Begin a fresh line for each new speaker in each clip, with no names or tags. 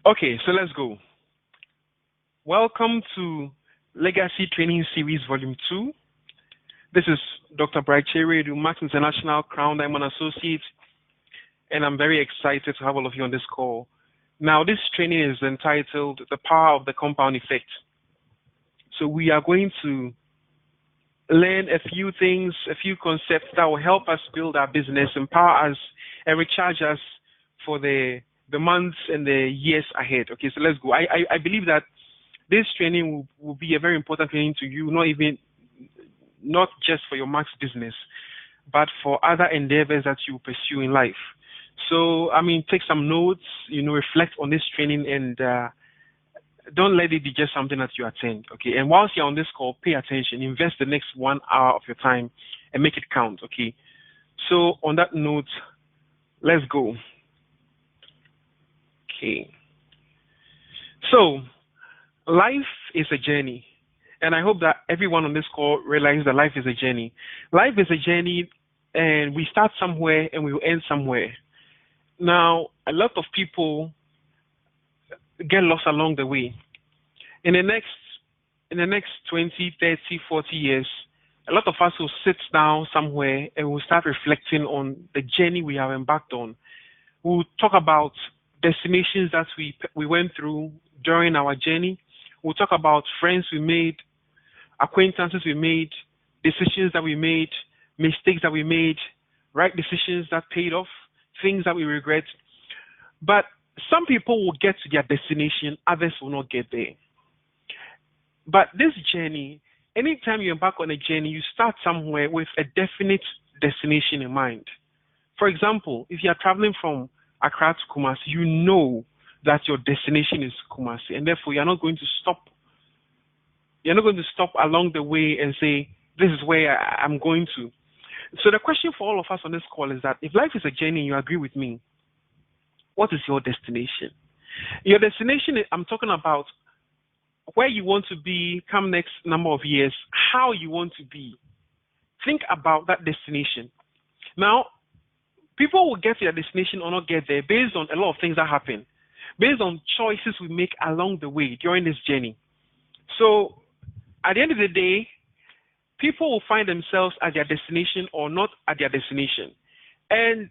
Okay, so let's go. Welcome to Legacy Training Series Volume 2. This is Dr. Wiredu, Max International Crown Diamond Associate, and I'm very excited to have all of you on this call. Now, this training is entitled The Power of the Compound Effect. So we are going to learn a few things, a few concepts that will help us build our business, empower us, and recharge us for the months and the years ahead. Okay, so let's go. I believe that this training will be a very important training to you, not just for your max business, but for other endeavors that you pursue in life. So, take some notes, reflect on this training, and don't let it be just something that you attend, okay? And whilst you're on this call, pay attention, invest the next 1 hour of your time, and make it count, okay? So, on that note, let's go. Okay. So, life is a journey. And I hope that everyone on this call realizes that life is a journey. Life is a journey, and we start somewhere and we will end somewhere. Now, a lot of people get lost along the way. In the next 20, 30, 40 years, a lot of us will sit down somewhere and we'll start reflecting on the journey we have embarked on. We'll talk about destinations that we went through during our journey. We'll talk about friends we made, acquaintances we made, decisions that we made, mistakes that we made, right decisions that paid off, things that we regret. But some people will get to their destination, others will not get there. But this journey, anytime you embark on a journey, you start somewhere with a definite destination in mind. For example, if you are traveling from Accra to Kumasi, you know that your destination is Kumasi, and therefore you're not going to stop. You're not going to stop along the way and say, this is where I'm going to. So the question for all of us on this call is that if life is a journey, you agree with me, what is your destination? Your destination, I'm talking about where you want to be come next number of years, how you want to be. Think about that destination. Now, people will get to their destination or not get there based on a lot of things that happen, based on choices we make along the way during this journey. So, at the end of the day, people will find themselves at their destination or not at their destination. And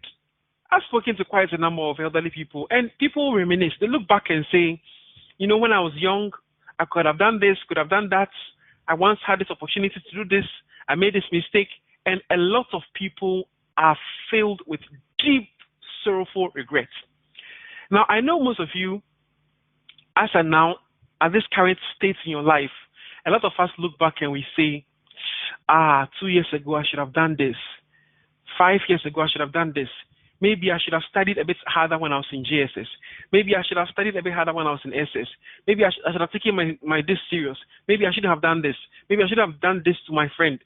I've spoken to quite a number of elderly people, and people reminisce. They look back and say, when I was young, I could have done this, could have done that. I once had this opportunity to do this. I made this mistake. And a lot of people are filled with deep, sorrowful regret. Now, I know most of you, as of now, at this current state in your life, a lot of us look back and we say, 2 years ago, I should have done this. 5 years ago, I should have done this. Maybe I should have studied a bit harder when I was in JSS. Maybe I should have studied a bit harder when I was in SS. Maybe I should have taken my this serious. Maybe I shouldn't have done this. Maybe I should have done this to my friend.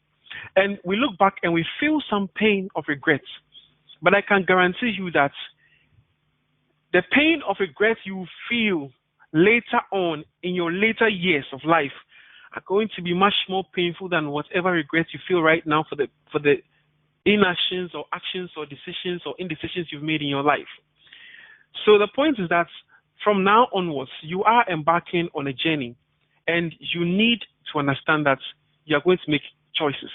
And we look back and we feel some pain of regret. But I can guarantee you that the pain of regret you feel later on in your later years of life are going to be much more painful than whatever regret you feel right now for the inactions or actions or decisions or indecisions you've made in your life. So the point is that from now onwards, you are embarking on a journey, and you need to understand that you are going to make choices.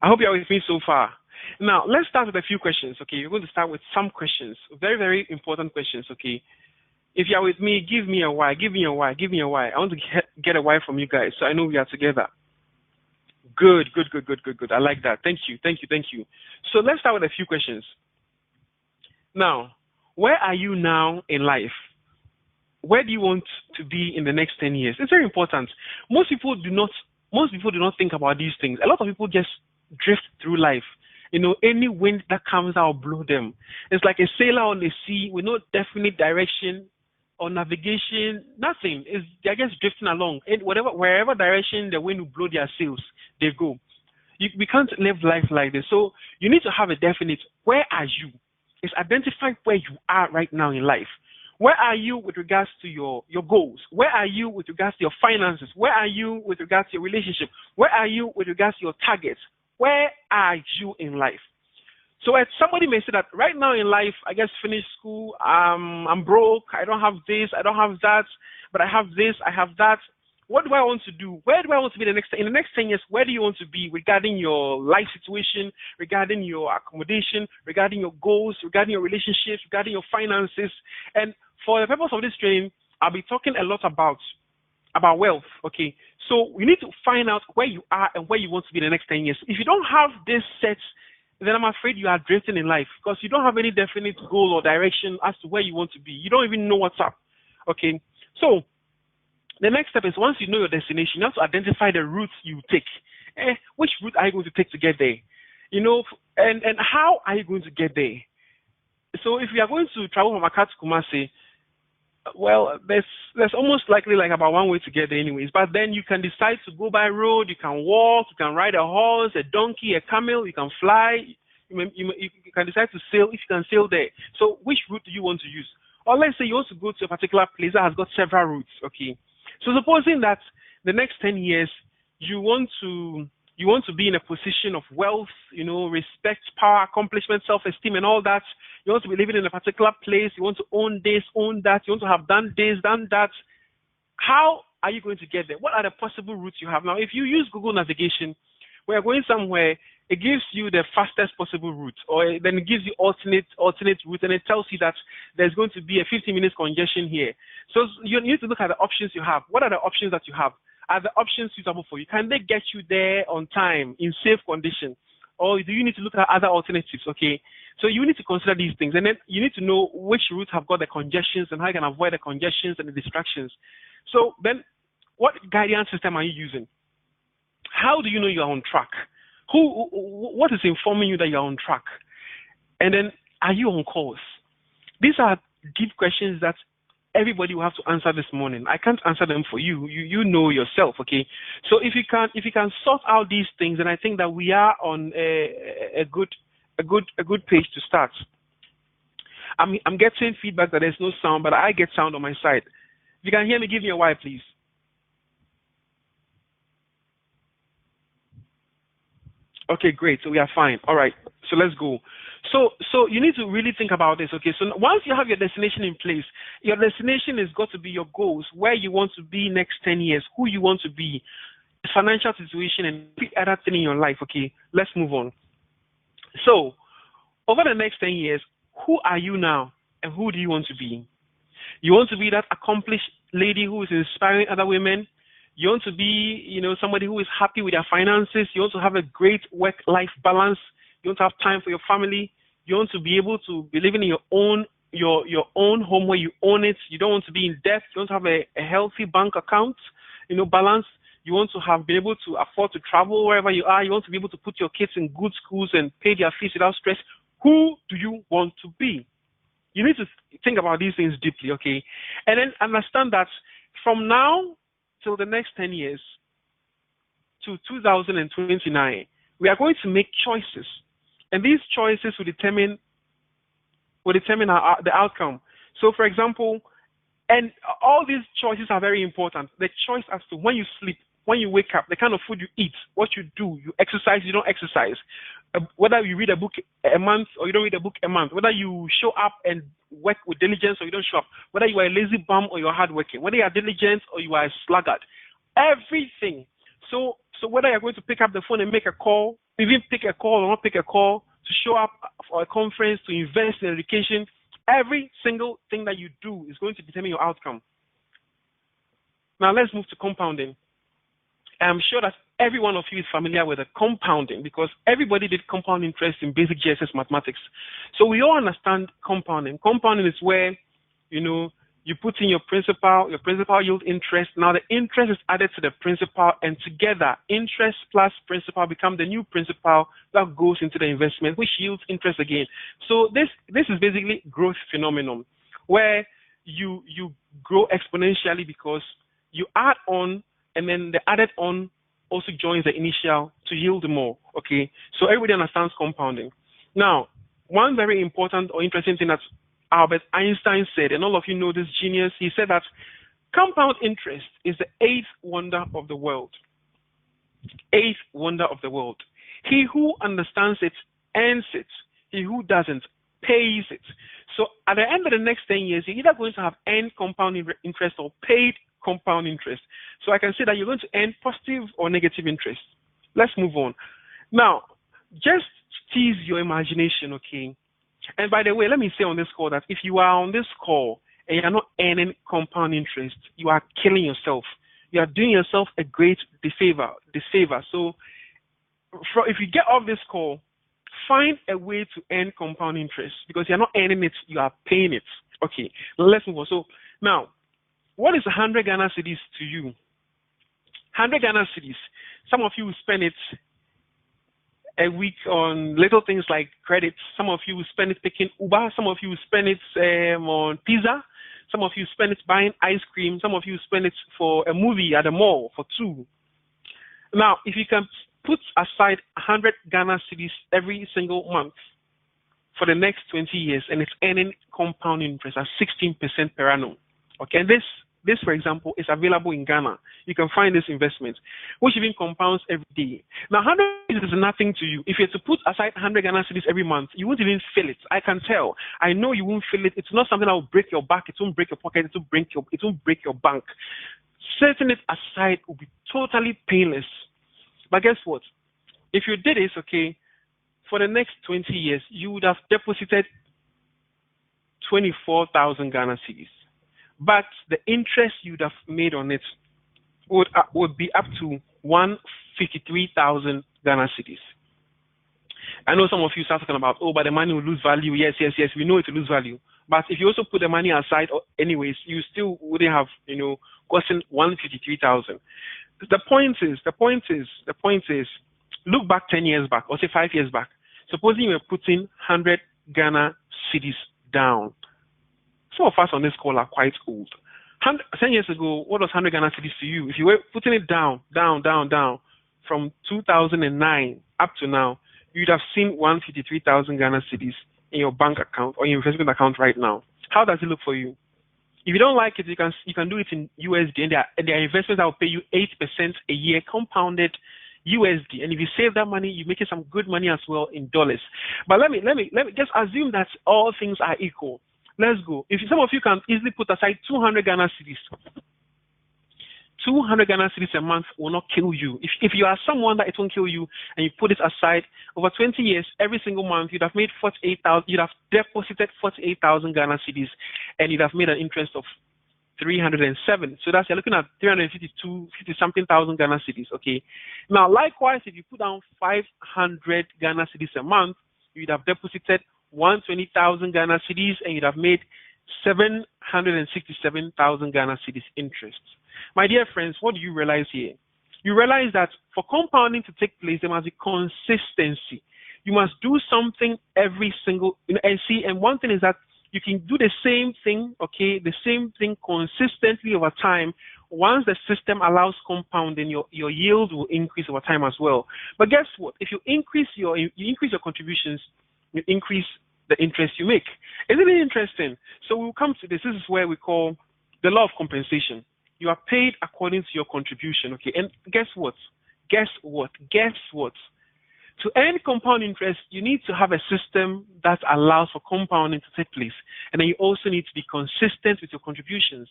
I hope you are with me so far. Now, let's start with a few questions, okay? We're going to start with some questions, very, very important questions, okay? If you are with me, give me a why, give me a why, give me a why. I want to get a why from you guys so I know we are together. Good. I like that. Thank you. So let's start with a few questions. Now, where are you now in life? Where do you want to be in the next 10 years? It's very important. Most people do not think about these things. A lot of people just drift through life. Any wind that comes out will blow them. It's like a sailor on the sea with no definite direction or navigation, nothing. They're just drifting along. And wherever direction the wind will blow their sails, they go. We can't live life like this. So you need to have a definite, where are you? It's identify where you are right now in life. Where are you with regards to your goals? Where are you with regards to your finances? Where are you with regards to your relationship? Where are you with regards to your targets? Where are you in life? So somebody may say that right now in life, I just finished school, I'm broke, I don't have this, I don't have that, but I have this, I have that. What do I want to do? Where do I want to be in the next 10 years? Where do you want to be regarding your life situation, regarding your accommodation, regarding your goals, regarding your relationships, regarding your finances? And for the purpose of this training, I'll be talking a lot about wealth. Okay, so we need to find out where you are and where you want to be in the next 10 years. If you don't have this set, then I'm afraid you are drifting in life because you don't have any definite goal or direction as to where you want to be. You don't even know what's up. Okay, so the next step is once you know your destination, you have to identify the routes you take. Which route are you going to take to get there? You know, and how are you going to get there? So if you are going to travel from Accra to Kumasi, well, there's almost likely like about one way to get there anyways. But then you can decide to go by road, you can walk, you can ride a horse, a donkey, a camel, you can fly, you can decide to sail if you can sail there. So which route do you want to use? Or let's say you want to go to a particular place that has got several routes, okay? So supposing that the next 10 years you want to be in a position of wealth, you know, respect, power, accomplishment, self-esteem, and all that. You want to be living in a particular place. You want to own this, own that. You want to have done this, done that. How are you going to get there? What are the possible routes you have? Now, if you use Google navigation, we are going somewhere, it gives you the fastest possible route, or then it gives you alternate route, and it tells you that there's going to be a 15 minutes congestion here. So you need to look at the options you have. What are the options that you have? Are the options suitable for you? Can they get you there on time in safe condition? Or do you need to look at other alternatives? Okay. So you need to consider these things. And then you need to know which routes have got the congestions and how you can avoid the congestions and the distractions. So then what guidance system are you using? How do you know you're on track? What is informing you that you're on track? And then are you on course? These are deep questions that everybody will have to answer this morning. I can't answer them for you. You know yourself, okay? So if you can sort out these things, then I think that we are on a good page to start. I'm getting feedback that there's no sound, but I get sound on my side. If you can hear me, give me a Y, please. Okay, great. So we are fine. All right. So let's go. So you need to really think about this. Okay. So once you have your destination in place, your destination has got to be your goals, where you want to be next 10 years, who you want to be, financial situation, and every other thing in your life. Okay. Let's move on. So over the next 10 years, who are you now and who do you want to be? You want to be that accomplished lady who is inspiring other women. You want to be, you know, somebody who is happy with their finances. You want to have a great work-life balance. You want to have time for your family. You want to be able to be living in your own home where you own it. You don't want to be in debt. You want to have a healthy bank account, you know, balance. You want to have been able to afford to travel wherever you are. You want to be able to put your kids in good schools and pay their fees without stress. Who do you want to be? You need to think about these things deeply, okay? And then understand that from now till the next 10 years to 2029, we are going to make choices. And these choices will determine the outcome. So, for example, and all these choices are very important. The choice as to when you sleep, when you wake up, the kind of food you eat, what you do, you exercise, you don't exercise, whether you read a book a month or you don't read a book a month, whether you show up and work with diligence or you don't show up, whether you are a lazy bum or you're hardworking, whether you are diligent or you are a sluggard, everything. So whether you're going to pick up the phone and make a call, even pick a call or not pick a call, to show up for a conference, to invest in education, every single thing that you do is going to determine your outcome. Now let's move to compounding. I'm sure that every one of you is familiar with the compounding because everybody did compound interest in basic GSS mathematics. So we all understand compounding. Compounding is where, you know, you put in your principal yield interest. Now the interest is added to the principal, and together interest plus principal become the new principal that goes into the investment, which yields interest again. So this is basically growth phenomenon where you grow exponentially because you add on, and then the added on also joins the initial to yield more. Okay, so everybody understands compounding. Now, one very important or interesting thing that Albert Einstein said, and all of you know this genius, he said that compound interest is the eighth wonder of the world. Eighth wonder of the world. He who understands it earns it. He who doesn't pays it. So at the end of the next 10 years, you're either going to have earned compound interest or paid compound interest. So I can say that you're going to earn positive or negative interest. Let's move on. Now, just tease your imagination, okay? And by the way, let me say on this call that if you are on this call and you're not earning compound interest, you are killing yourself. You are doing yourself a great disfavor. So if you get off this call, find a way to earn compound interest because you're not earning it, you are paying it. Okay, let's move on. So now, what is 100 Ghana cedis to you? 100 Ghana cedis. Some of you will spend it a week on little things like credits. Some of you will spend it picking Uber. Some of you will spend it on pizza. Some of you spend it buying ice cream. Some of you spend it for a movie at the mall for two. Now, if you can put aside 100 Ghana cedis every single month for the next 20 years, and it's earning compound interest at 16% per annum. Okay, and this, for example, is available in Ghana. You can find this investment, which even compounds every day. Now, 100 is nothing to you. If you have to put aside 100 Ghana cedis every month, you won't even feel it. I can tell. I know you won't feel it. It's not something that will break your back. It won't break your pocket. It won't break your bank. Setting it aside will be totally painless. But guess what? If you did this, okay, for the next 20 years, you would have deposited 24,000 Ghana cedis. But the interest you'd have made on it would be up to 153,000 Ghana cedis. I know some of you start talking about, but the money will lose value. Yes, we know it will lose value. But if you also put the money aside, anyways, you still wouldn't have, costing 153,000. The point is, look back 10 years back, or say 5 years back. Supposing you were putting 100 Ghana cedis down. Some of us on this call are quite old. 10 years ago, what was 100 Ghana cedis to you? If you were putting it down, from 2009 up to now, you'd have seen 153,000 Ghana cedis in your bank account or your investment account right now. How does it look for you? If you don't like it, you can do it in USD, and there are investments that will pay you 8% a year compounded USD. And if you save that money, you're making some good money as well in dollars. But let me just assume that all things are equal. Let's go. If some of you can easily put aside 200 Ghana cedis, 200 Ghana cedis a month will not kill you. If you are someone that it won't kill you and you put it aside over 20 years, every single month, you'd have made 48,000, you'd have deposited 48,000 Ghana cedis, and you'd have made an interest of 307. So that's, you're looking at 352, 50 something thousand Ghana cedis. Okay. Now, likewise, if you put down 500 Ghana cedis a month, you'd have deposited 120,000 Ghana cedis, and you'd have made 767,000 Ghana cedis interest. My dear friends, what do you realize here? You realize that for compounding to take place, there must be consistency. You must do something every single, and one thing is that you can do the same thing, okay, the same thing consistently over time. Once the system allows compounding, your yield will increase over time as well. But guess what? If you increase your contributions, you increase the interest you make. Isn't it interesting? So we'll come to this. This is where we call the law of compensation. You are paid according to your contribution, okay? And guess what? To earn compound interest, you need to have a system that allows for compounding to take place. And then you also need to be consistent with your contributions.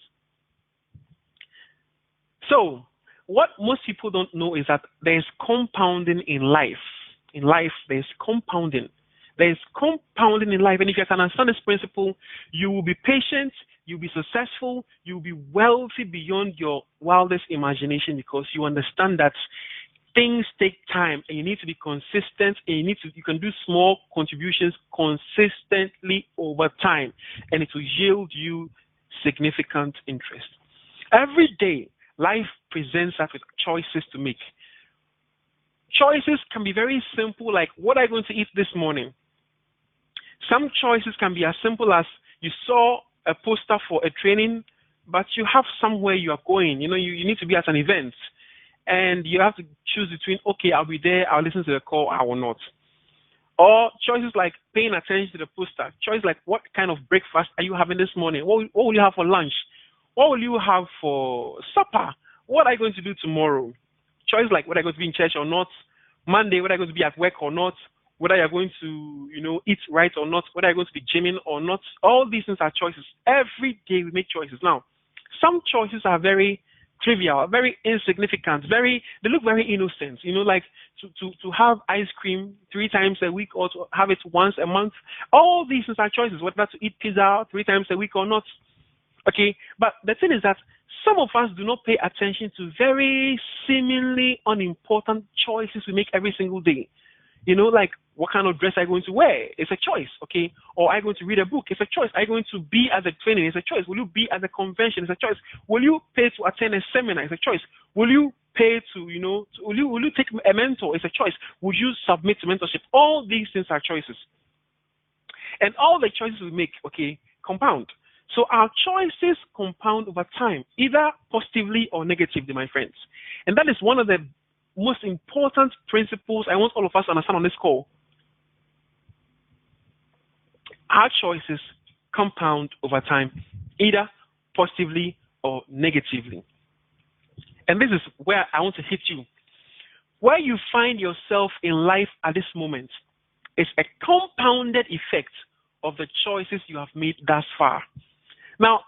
So what most people don't know is that there's compounding in life. In life, there's compounding. There's compounding in life. And if you can understand this principle, you will be patient, you'll be successful, you'll be wealthy beyond your wildest imagination, because you understand that things take time and you need to be consistent, and you can do small contributions consistently over time, and it will yield you significant interest. Every day, life presents us with choices to make. Choices can be very simple, like, what are you going to eat this morning? Some choices can be as simple as you saw a poster for a training, but you have somewhere you are going. You need to be at an event, and you have to choose between, okay, I'll be there, I'll listen to the call, I will not. Or choices like paying attention to the poster. Choices like, what kind of breakfast are you having this morning? What will you have for lunch? What will you have for supper? What are you going to do tomorrow? Choices like, whether I'm going to be in church or not. Monday, whether I'm going to be at work or not. whether you're going to, eat right or not, whether you're going to be gymming or not. All these things are choices. Every day we make choices. Now, some choices are very trivial, very insignificant, they look very innocent, like to have ice cream 3 times a week or to have it once a month. All these things are choices, whether to eat pizza 3 times a week or not. Okay, but the thing is that some of us do not pay attention to very seemingly unimportant choices we make every single day. Like what kind of dress are you going to wear? It's a choice, okay? Or are you going to read a book? It's a choice. Are you going to be at the training? It's a choice. Will you be at the convention? It's a choice. Will you pay to attend a seminar? It's a choice. Will you pay to, will you take a mentor? It's a choice. Would you submit to mentorship? All these things are choices. And all the choices we make, okay, compound. So our choices compound over time, either positively or negatively, my friends. And that is one of the most important principles I want all of us to understand on this call. Our choices compound over time, either positively or negatively. And this is where I want to hit you. Where you find yourself in life at this moment is a compounded effect of the choices you have made thus far. Now,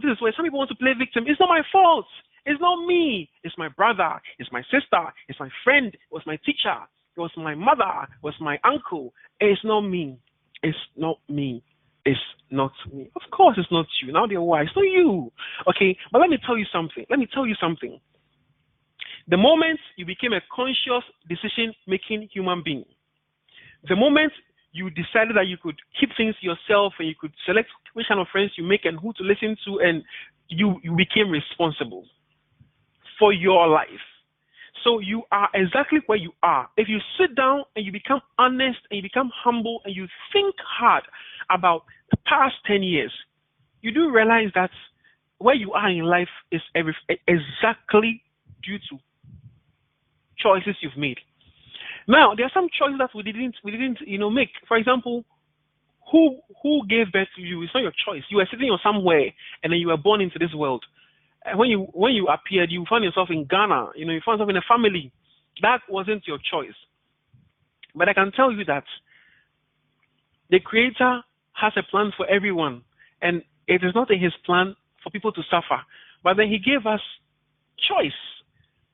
this is where some people want to play victim. It's not my fault. It's not me. It's my brother. It's my sister. It's my friend. It was my teacher. It was my mother. It was my uncle. It's not me. It's not me. It's not me. Of course, it's not you. Now they're wise. It's not you. Okay, but let me tell you something. The moment you became a conscious decision-making human being, the moment you decided that you could keep things to yourself and you could select which kind of friends you make and who to listen to, and you became responsible for your life. So you are exactly where you are. If you sit down and you become honest and you become humble and you think hard about the past 10 years, you do realize that where you are in life is exactly due to choices you've made. Now, there are some choices that we didn't make. For example, who gave birth to you? It's not your choice. You were sitting somewhere and then you were born into this world. And when you appeared, you found yourself in Ghana. You found yourself in a family. That wasn't your choice. But I can tell you that the Creator has a plan for everyone, and it is not in His plan for people to suffer. But then He gave us choice,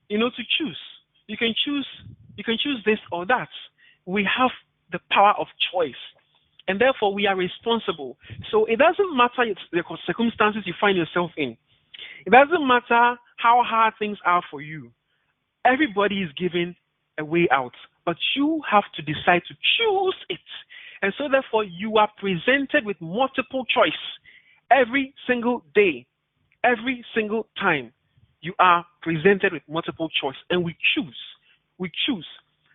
to choose. You can choose this or that. We have the power of choice, and therefore we are responsible. So it doesn't matter the circumstances you find yourself in. It doesn't matter how hard things are for you. Everybody is given a way out, but you have to decide to choose it. And so therefore you are presented with multiple choice every single day, every single time. You are presented with multiple choice, and we choose.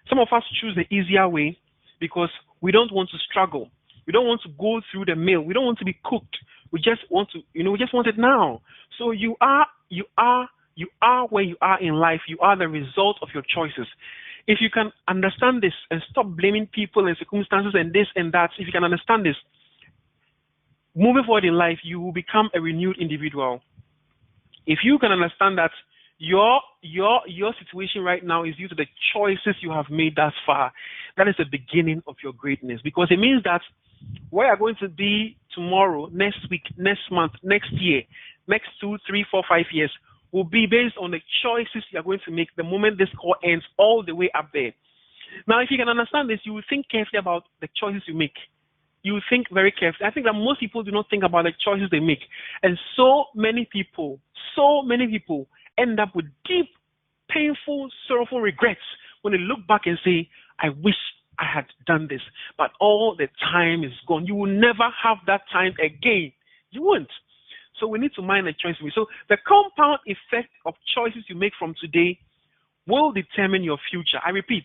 Some of us choose the easier way because we don't want to struggle. We don't want to go through the meal. We don't want to be cooked. We just want to, we just want it now. So you are where you are in life. You are the result of your choices. If you can understand this and stop blaming people and circumstances and this and that, if you can understand this, moving forward in life, you will become a renewed individual. If you can understand that your situation right now is due to the choices you have made thus far, that is the beginning of your greatness, because it means that where you're going to be tomorrow, next week, next month, next year, next 2, 3, 4, 5 years will be based on the choices you're going to make the moment this call ends, all the way up there. Now, if you can understand this, you will think carefully about the choices you make. You will think very carefully. I think that most people do not think about the choices they make. And so many people end up with deep, painful, sorrowful regrets when they look back and say, I wish I had done this, but all the time is gone. You will never have that time again. You won't. So we need to mind the choice. So the compound effect of choices you make from today will determine your future. I repeat,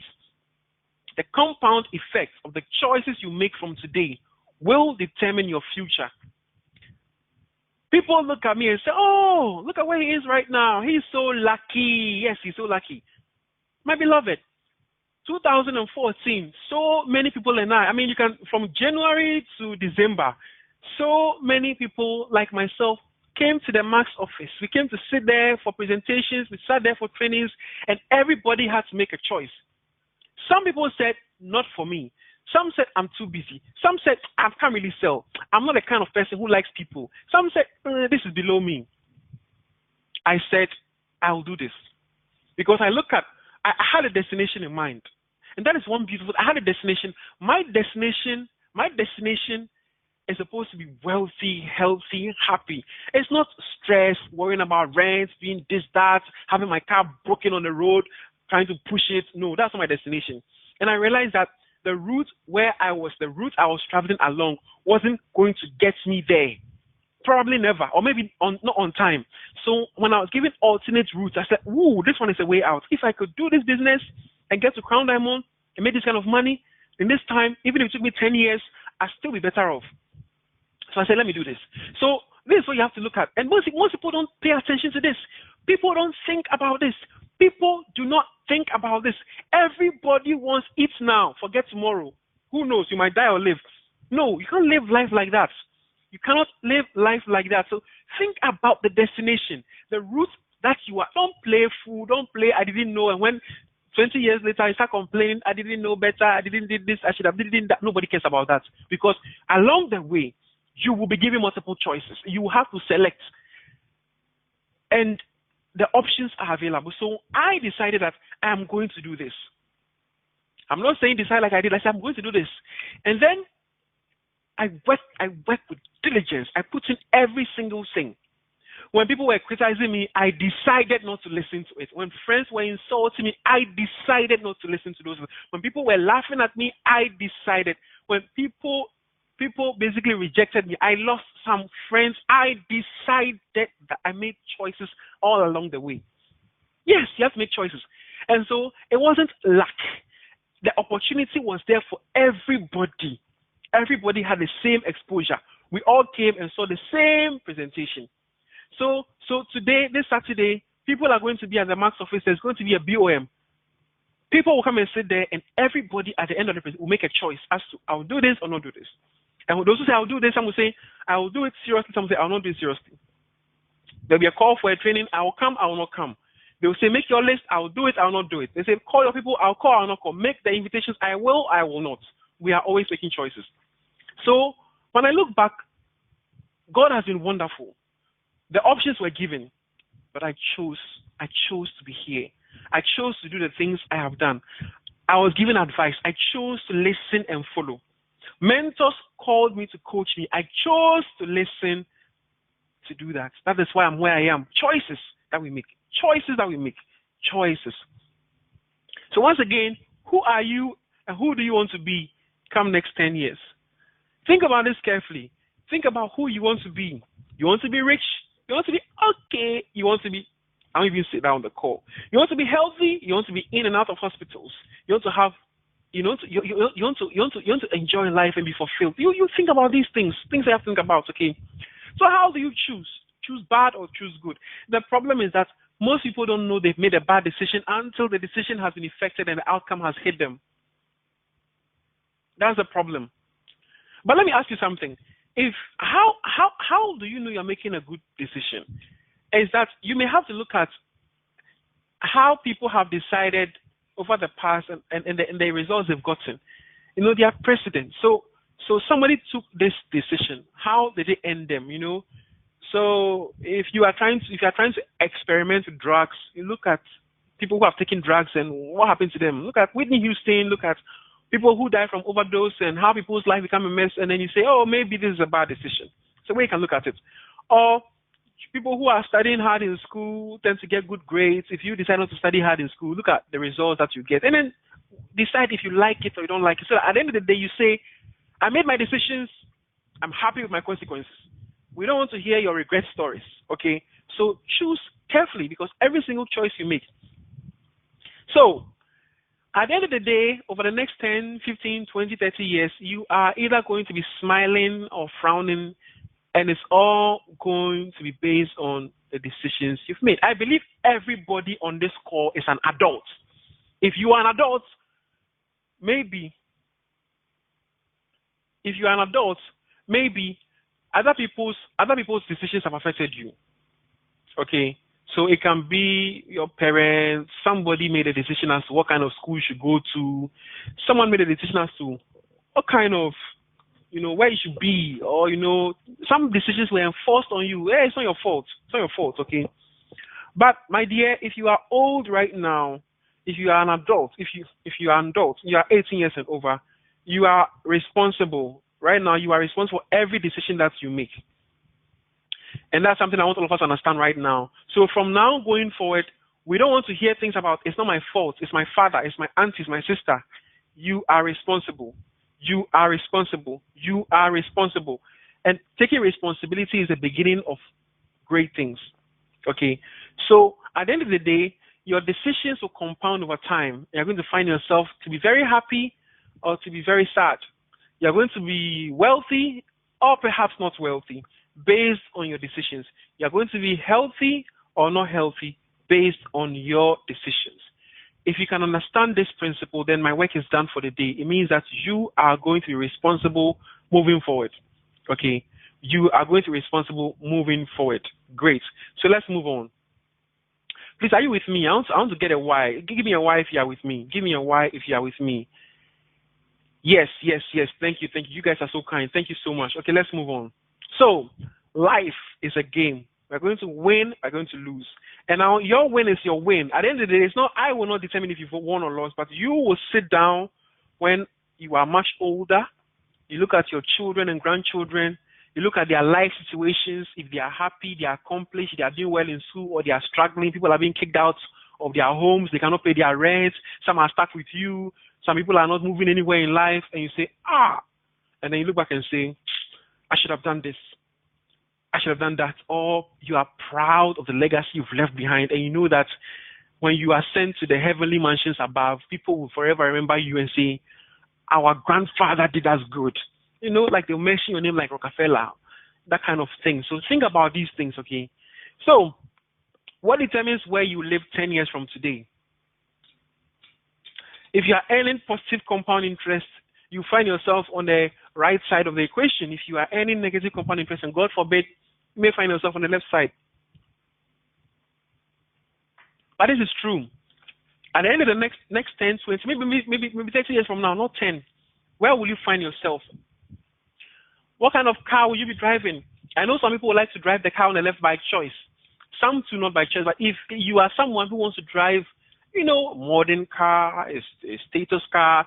the compound effect of the choices you make from today will determine your future. People look at me and say, oh, look at where he is right now. He's so lucky. Yes, he's so lucky. My beloved, 2014, so many people and I mean, you can, from January to December, so many people like myself came to the Max office. We came to sit there for presentations. We sat there for trainings, and everybody had to make a choice. Some people said, not for me. Some said I'm too busy. Some said I can't really sell. I'm not the kind of person who likes people. Some said this is below me. I said I'll do this because I had a destination in mind, and that is one beautiful. I had a destination. My destination is supposed to be wealthy, healthy, happy. It's not stress, worrying about rent, being this, that, having my car broken on the road, trying to push it. No, that's not my destination. And I realized that the route I was traveling along wasn't going to get me there. Probably never, or maybe not on time. So when I was given alternate routes, I said, "Ooh, this one is a way out. If I could do this business and get to Crown Diamond and make this kind of money, in this time, even if it took me 10 years, I'd still be better off." So I said, let me do this. So this is what you have to look at. And most people don't pay attention to this. People don't think about this. People do not think about this. Everybody wants it now, forget tomorrow. Who knows? You might die or live. No, you can't live life like that. You cannot live life like that. So think about the destination, the route that you are. Don't play fool. Don't play I didn't know. And when 20 years later I start complaining, I didn't know better, I didn't did this, I should have did that. Nobody cares about that. Because along the way, you will be given multiple choices. You will have to select. And the options are available. So I decided that I am going to do this. I'm not saying decide like I did. I said I'm going to do this. And then I work with diligence. I put in every single thing. When people were criticizing me, I decided not to listen to it. When friends were insulting me, I decided not to listen to those. When people were laughing at me, I decided. When people basically rejected me, I lost some friends. I decided that I made choices all along the way. Yes, you have to make choices. And so it wasn't luck. The opportunity was there for everybody. Everybody had the same exposure. We all came and saw the same presentation. So today, this Saturday, people are going to be at the Max office. There's going to be a BOM. People will come and sit there, and everybody at the end of the presentation will make a choice as to I'll do this or not do this. And those who say I'll do this, some will say I will do it seriously. Some will say I'll not do it seriously. There'll be a call for a training. I will come. I will not come. They will say make your list. I will do it. I will not do it. They say call your people. I'll call. I will not call. Make the invitations. I will. I will not. We are always making choices. So when I look back, God has been wonderful. The options were given, but I chose to be here. I chose to do the things I have done. I was given advice. I chose to listen and follow. Mentors called me to coach me. I chose to listen to do that. That is why I'm where I am. Choices that we make. Choices that we make. Choices. So once again, who are you and who do you want to be come next 10 years? Think about this carefully. Think about who you want to be. You want to be rich? You want to be okay? You want to be, I don't even sit down on the call. You want to be healthy? You want to be in and out of hospitals? You want to have, you want to enjoy life and be fulfilled. You think about these things you have to think about, okay? So how do you choose? Choose bad or choose good? The problem is that most people don't know they've made a bad decision until the decision has been effected and the outcome has hit them. That's the problem. But let me ask you something. How do you know you're making a good decision? Is that you may have to look at how people have decided over the past and the results they've gotten. You know, they are precedent. So somebody took this decision. How did it end them? You know, so if you are trying to experiment with drugs, you look at people who have taken drugs and what happened to them. Look at Whitney Houston. Look at people who die from overdose and how people's life become a mess, and then you say, oh, maybe this is a bad decision. So where you can look at it. Or people who are studying hard in school tend to get good grades. If you decide not to study hard in school, look at the results that you get, and then decide if you like it or you don't like it. So at the end of the day, you say, I made my decisions. I'm happy with my consequences. We don't want to hear your regret stories, okay? So choose carefully because every single choice you make. So at the end of the day, over the next 10, 15, 20, 30 years, you are either going to be smiling or frowning, and it's all going to be based on the decisions you've made. I believe everybody on this call is an adult. If you are an adult, maybe other people's decisions have affected you. Okay? So it can be your parents, somebody made a decision as to what kind of school you should go to, someone made a decision as to what kind of, where you should be, or some decisions were enforced on you. It's not your fault. It's not your fault, okay? But my dear, if you are old right now, if you are an adult, if you are an adult, you are 18 years and over, you are responsible. Right now, you are responsible for every decision that you make. And that's something I want all of us to understand right now. So from now going forward, we don't want to hear things about it's not my fault, it's my father, it's my aunt, it's my sister. You are responsible. You are responsible. You are responsible. And taking responsibility is the beginning of great things. Okay. So at the end of the day, your decisions will compound over time. You're going to find yourself to be very happy or to be very sad. You're going to be wealthy or perhaps not wealthy based on your decisions. You're going to be healthy or not healthy based on your decisions. If you can understand this principle, then my work is done for the day. It means that you are going to be responsible moving forward. Okay? You are going to be responsible moving forward. Great. So let's move on. Please, are you with me? I want to get a why. Give me a why if you are with me. Give me a why if you are with me. Yes, yes, yes. Thank you, thank you. You guys are so kind. Thank you so much. Okay, let's move on. So, life is a game. We're going to win, we're going to lose. And now your win is your win. At the end of the day, I will not determine if you've won or lost, but you will sit down when you are much older. You look at your children and grandchildren. You look at their life situations. If they are happy, they are accomplished, they are doing well in school, or they are struggling. People are being kicked out of their homes. They cannot pay their rent. Some are stuck with you. Some people are not moving anywhere in life. And you say, and then you look back and say, I should have done this. I should have done that. Or you are proud of the legacy you've left behind. And you know that when you are sent to the heavenly mansions above, people will forever remember you and say, our grandfather did us good. Like they'll mention your name like Rockefeller, that kind of thing. So think about these things, okay? So what determines where you live 10 years from today? If you are earning positive compound interest, you find yourself on the right side of the equation. If you are earning negative compound interest, and God forbid, you may find yourself on the left side. But this is true. At the end of the next 10, 20, maybe 30 years from now, not 10, where will you find yourself? What kind of car will you be driving? I know some people would like to drive the car on the left by choice. Some do not by choice. But if you are someone who wants to drive, modern car, a status car,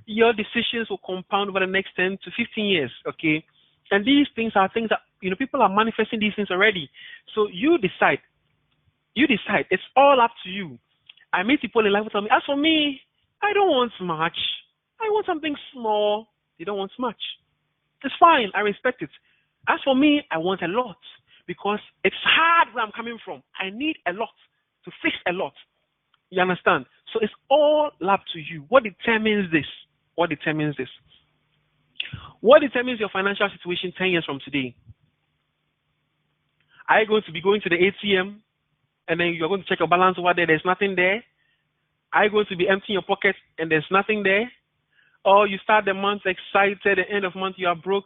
your decisions will compound over the next 10 to 15 years, okay? And these things are things that, people are manifesting these things already. So you decide. You decide. It's all up to you. I meet people in life who tell me, as for me, I don't want much. I want something small. They don't want much. It's fine. I respect it. As for me, I want a lot because it's hard where I'm coming from. I need a lot to fix a lot. You understand? So it's all up to you. What determines this? What determines this? What determines your financial situation 10 years from today? Are you going to be going to the ATM and then you're going to check your balance over there? There's nothing there. Are you going to be emptying your pocket and there's nothing there? Or you start the month excited, at the end of the month you are broke.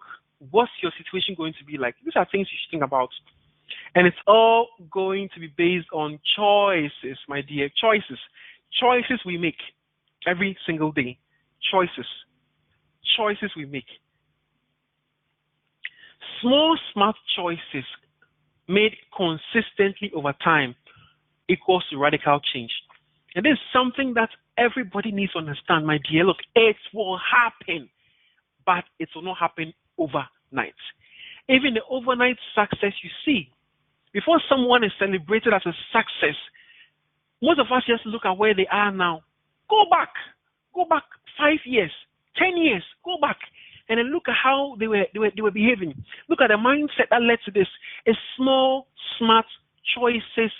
What's your situation going to be like? These are things you should think about. And it's all going to be based on choices, my dear. Choices. Choices we make every single day. Choices. Choices we make. Small, smart choices made consistently over time equals to radical change. And this is something that everybody needs to understand, my dear. Look, it will happen, but it will not happen overnight. Even the overnight success you see, before someone is celebrated as a success, most of us just look at where they are now. Go back 5 years, 10 years, go back, and then look at how they were behaving. Look at the mindset that led to this. It's small, smart choices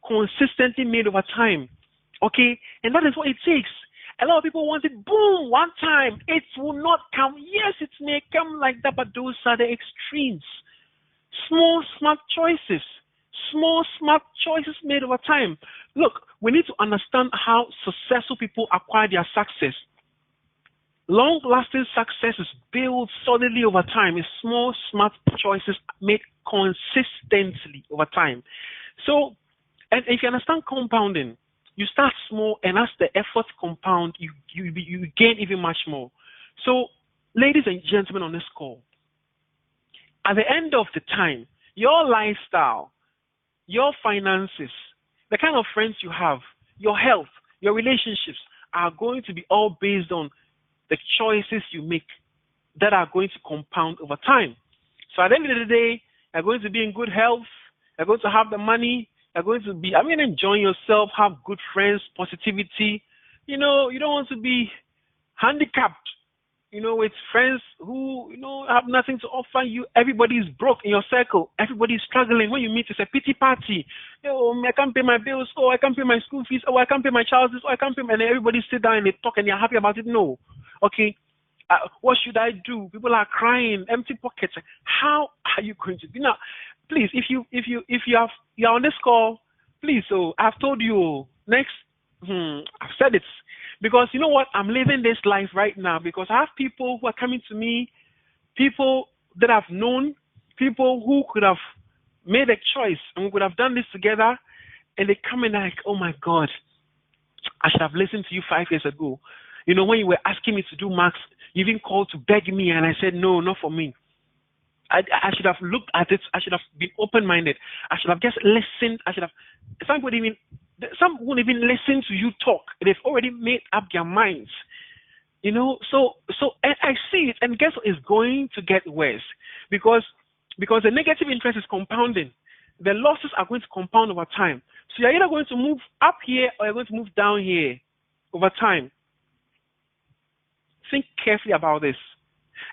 consistently made over time. Okay, and that is what it takes. A lot of people want it, boom, one time. It will not come. Yes, it may come like that, but those are the extremes. Small, smart choices. Small, smart choices made over time. Look, we need to understand how successful people acquire their success. Long-lasting success is built solidly over time. It's small, smart choices made consistently over time. So, and if you understand compounding, you start small, and as the efforts compound, you gain even much more. So ladies and gentlemen on this call, at the end of the time, your lifestyle, your finances, the kind of friends you have, your health, your relationships are going to be all based on the choices you make that are going to compound over time. So at the end of the day, you're going to be in good health, you're going to have the money, you're going to be, enjoying yourself, have good friends, positivity. You don't want to be handicapped, with friends who, have nothing to offer you. Everybody's broke in your circle. Everybody's struggling. When you meet, it's a pity party. I can't pay my bills. Oh, I can't pay my school fees. Oh, I can't pay my child's fees. Oh, I can't pay. And everybody sit down and they talk and they're happy about it. No. Okay. What should I do? People are crying, empty pockets. How are you going to do now? Please, if you're on this call, please. So I've told you next. I've said it because you know what? I'm living this life right now because I have people who are coming to me, people that I've known, people who could have made a choice and we could have done this together, and they come in like, oh my God, I should have listened to you 5 years ago. When you were asking me to do Max, you even called to beg me, and I said, no, not for me. I should have looked at it. I should have been open-minded. I should have just listened. Some won't even listen to you talk. They've already made up their minds. So and I see it, and guess what is going to get worse? Because the negative interest is compounding. The losses are going to compound over time. So you're either going to move up here or you're going to move down here over time. Think carefully about this.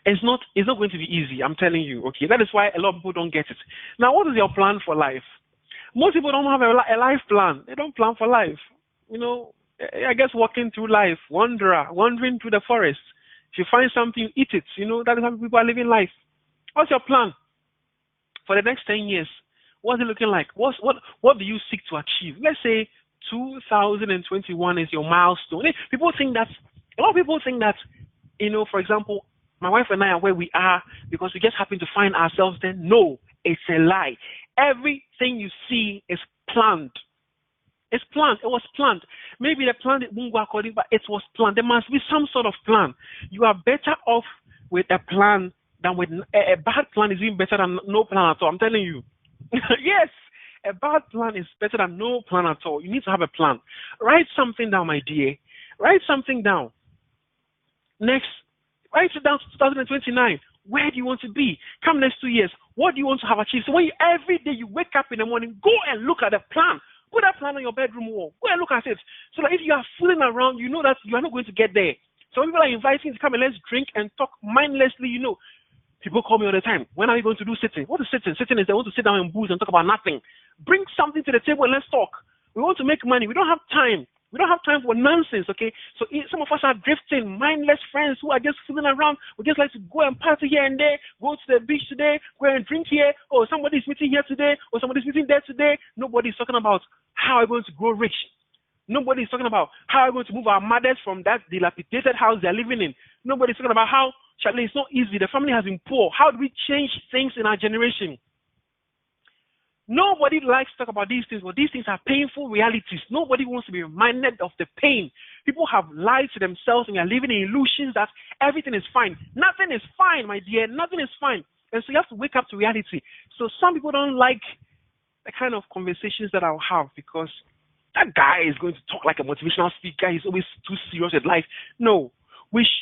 It's not going to be easy, I'm telling you, okay? That is why a lot of people don't get it. Now, what is your plan for life? Most people don't have a life plan. They don't plan for life. I guess walking through life, wandering through the forest. If you find something, eat it. That is how people are living life. What's your plan for the next 10 years? What's it looking like? What do you seek to achieve? Let's say 2021 is your milestone. A lot of people think that, for example, my wife and I are where we are because we just happen to find ourselves there. No, it's a lie. Everything you see is planned. It's planned. It was planned. Maybe the plan won't go according, but it was planned. There must be some sort of plan. You are better off with a plan than with a bad plan is even better than no plan at all. I'm telling you. Yes, a bad plan is better than no plan at all. You need to have a plan. Write something down, my dear. Write something down. Next, write it down to 2029. Where do you want to be? Come next 2 years. What do you want to have achieved? So when every day you wake up in the morning, go and look at the plan. Put that plan on your bedroom wall. Go and look at it. So that if you are fooling around, you know that you are not going to get there. So people are inviting you to come and let's drink and talk mindlessly, People call me all the time. When are you going to do sitting? What is sitting? Sitting is they want to sit down and booze and talk about nothing. Bring something to the table and let's talk. We want to make money. We don't have time. We don't have time for nonsense, okay? So some of us are drifting, mindless friends who are just fooling around. We just like to go and party here and there, go to the beach today, go and drink here. Oh, somebody's meeting here today, or somebody's meeting there today. Nobody's talking about how we're going to grow rich. Nobody's talking about how we're going to move our mothers from that dilapidated house they're living in. Nobody's talking about how, Charlie, it's not easy. The family has been poor. How do we change things in our generation? Nobody likes to talk about these things, but these things are painful realities. Nobody wants to be reminded of the pain. People have lied to themselves and are living in illusions that everything is fine. Nothing is fine, my dear. Nothing is fine. And so you have to wake up to reality. So some people don't like the kind of conversations that I'll have because that guy is going to talk like a motivational speaker. He's always too serious with life. No.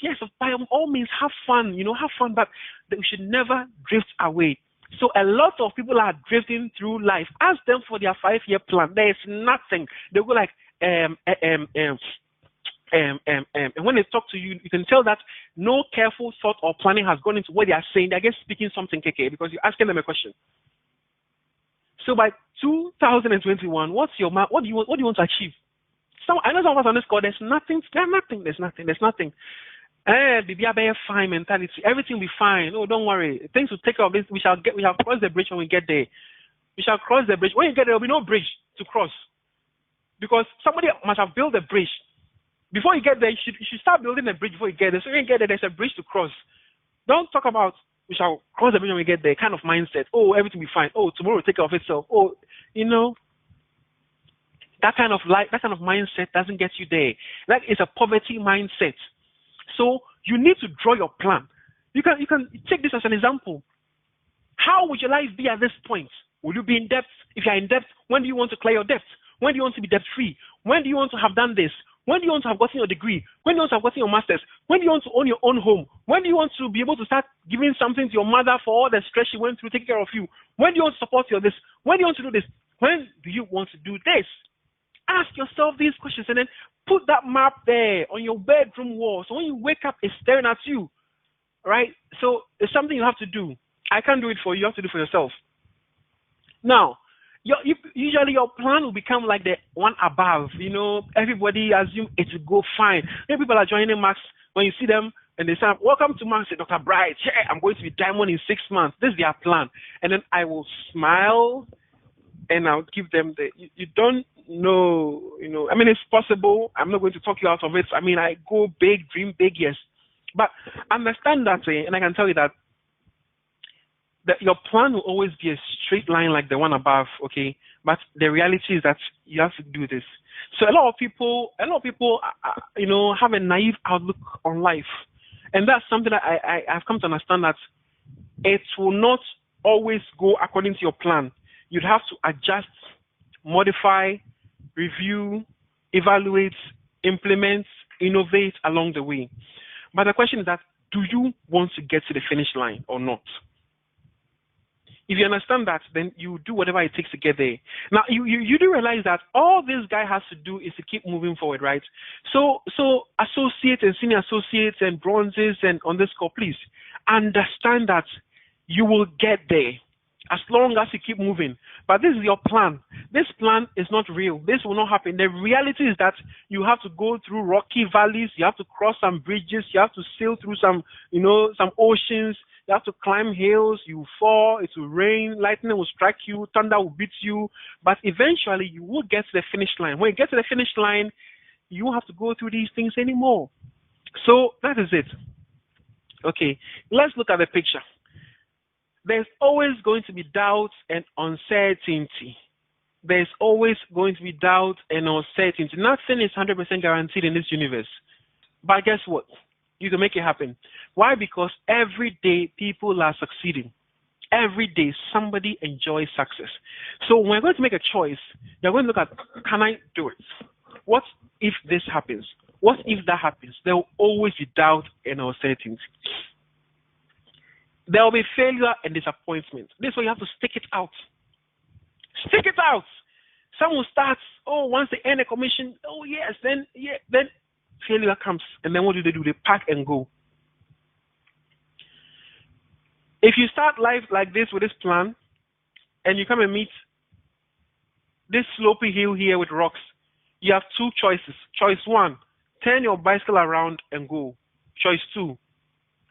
Yes, by all means, have fun, have fun, but we should never drift away. So a lot of people are drifting through life. Ask them for their 5-year plan. There is nothing. They go like, and when they talk to you, you can tell that no careful thought or planning has gone into what they are saying. They're just speaking something, KK, because you're asking them a question. So by 2021, what do you want to achieve? I know some of us on this call, there's nothing. Be a fine mentality. Everything will be fine. Oh, don't worry. Things will take care of this. We have crossed the bridge when we get there. We shall cross the bridge. When you get there, there will be no bridge to cross. Because somebody must have built a bridge. Before you get there, you should start building a bridge before you get there. So when you get there, there's a bridge to cross. Don't talk about we shall cross the bridge when we get there kind of mindset. Oh, everything will be fine. Oh, tomorrow will take care of itself. Oh, that kind of mindset doesn't get you there. That is a poverty mindset. So you need to draw your plan. You can take this as an example. How would your life be at this point? Will you be in debt? If you're in debt, when do you want to clear your debt? When do you want to be debt free? When do you want to have done this? When do you want to have gotten your degree? When do you want to have gotten your master's? When do you want to own your own home? When do you want to be able to start giving something to your mother for all the stress she went through taking care of you? When do you want to support your this? When do you want to do this? When do you want to do this? Ask yourself these questions and then put that map there on your bedroom wall. So when you wake up, it's staring at you, right? So it's something you have to do. I can't do it for you. You have to do it for yourself. Now, usually your plan will become like the one above. Everybody assume it will go fine. Many people are joining Max when you see them and they say, "Welcome to Max, Dr. Bright. Hey, I'm going to be diamond in 6 months." This is their plan. And then I will smile and I'll give them you don't know, I mean, it's possible. I'm not going to talk you out of it. I mean, I go big, dream big, yes. But understand that, and I can tell you that your plan will always be a straight line like the one above, okay? But the reality is that you have to do this. So a lot of people, have a naive outlook on life, and that's something that I've come to understand that it will not always go according to your plan. You'd have to adjust, modify, review, evaluate, implement, innovate along the way. But the question is that, do you want to get to the finish line or not? If you understand that, then you do whatever it takes to get there. Now, you do realize that all this guy has to do is to keep moving forward, right? So associates and senior associates and bronzes and on this call, please understand that you will get there as long as you keep moving. But this is your plan. This plan is not real. This will not happen. The reality is that you have to go through rocky valleys. You have to cross some bridges. You have to sail through some oceans. You have to climb hills. You fall. It will rain. Lightning will strike you. Thunder will beat you. But eventually, you will get to the finish line. When you get to the finish line, you won't have to go through these things anymore. So that is it. Okay, let's look at the picture. There's always going to be doubt and uncertainty. There's always going to be doubt and uncertainty. Nothing is 100% guaranteed in this universe. But guess what? You can make it happen. Why? Because every day people are succeeding. Every day somebody enjoys success. So when we're going to make a choice, you're going to look at, can I do it? What if this happens? What if that happens? There will always be doubt and uncertainty. There will be failure and disappointment. This is why you have to stick it out. Stick it out. Some will start, once they earn a commission, then failure comes. And then what do? They pack and go. If you start life like this with this plan, and you come and meet this slopey hill here with rocks, you have two choices. Choice one, turn your bicycle around and go. Choice two,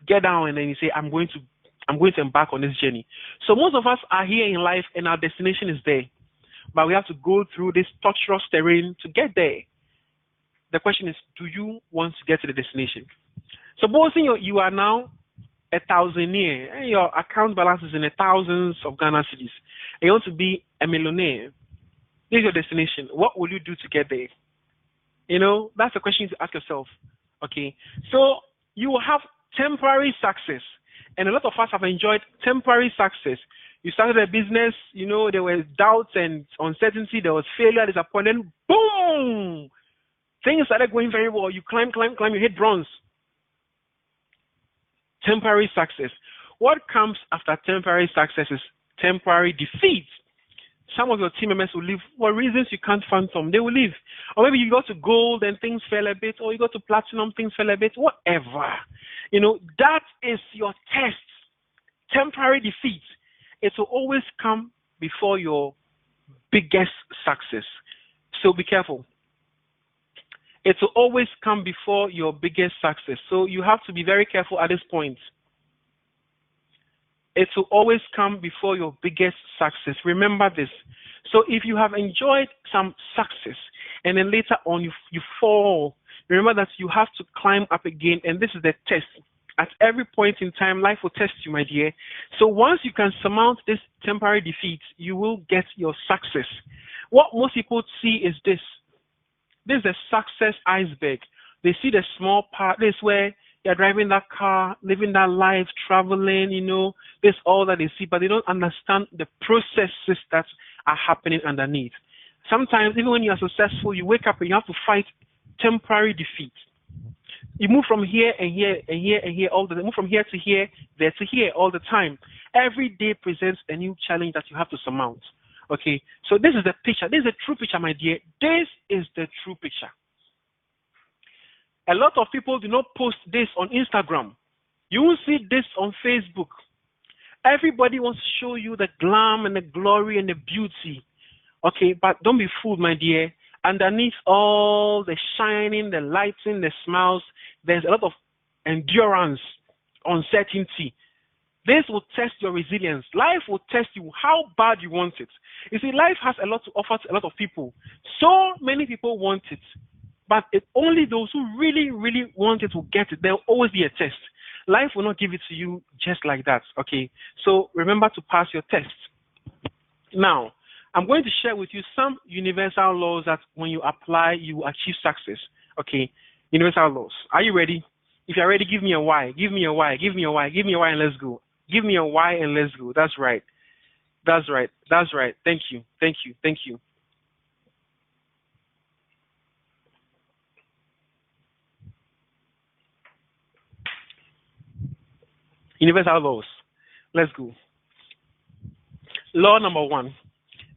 get down and then you say, I'm going to embark on this journey. So most of us are here in life and our destination is there. But we have to go through this tortuous terrain to get there. The question is, do you want to get to the destination? Supposing you are now a thousandaire and your account balance is in the thousands of Ghana cedis, and you want to be a millionaire. This is your destination. What will you do to get there? That's the question to ask yourself. Okay. So you will have temporary success. And a lot of us have enjoyed temporary success. You started a business, there were doubts and uncertainty, there was failure, disappointment, boom! Things started going very well. You climb, you hit bronze. Temporary success. What comes after temporary success is temporary defeat. Some of your team members will leave for reasons you can't fathom. They will leave. Or maybe you got to gold and things fell a bit, or you got to platinum, things fell a bit, whatever. That is your test. Temporary defeat. It will always come before your biggest success. So be careful. It will always come before your biggest success. So you have to be very careful at this point. It will always come before your biggest success. Remember this. So if you have enjoyed some success and then later on you fall, remember that you have to climb up again, and this is the test. At every point in time, life will test you, my dear. So once you can surmount this temporary defeat, you will get your success. What most people see is this. This is a success iceberg. They see the small part. This is where They're driving that car, living that life, traveling, this all that they see, but they don't understand the processes that are happening underneath. Sometimes, even when you are successful, you wake up and you have to fight temporary defeat. You move from here and here and here and here all the time. Move from here to here, there to here all the time. Every day presents a new challenge that you have to surmount. Okay, so this is the picture. This is the true picture, my dear. This is the true picture. A lot of people do not post this on Instagram. You will see this on Facebook. Everybody wants to show you the glam and the glory and the beauty. Okay, but don't be fooled, my dear. Underneath all the shining, the lighting, the smiles, there's a lot of endurance, uncertainty. This will test your resilience. Life will test you how bad you want it. You see, life has a lot to offer to a lot of people. So many people want it, but only those who really, really want it will get it. There will always be a test. Life will not give it to you just like that. Okay, so remember to pass your test. Now, I'm going to share with you some universal laws that when you apply, you achieve success. Okay, universal laws. Are you ready? If you're ready, give me a Y. Give me a Y. Give me a Y. Give me a Y and let's go. Give me a Y and let's go. That's right. That's right. That's right. Thank you. Thank you. Thank you. Universal laws. Let's go. Law number one.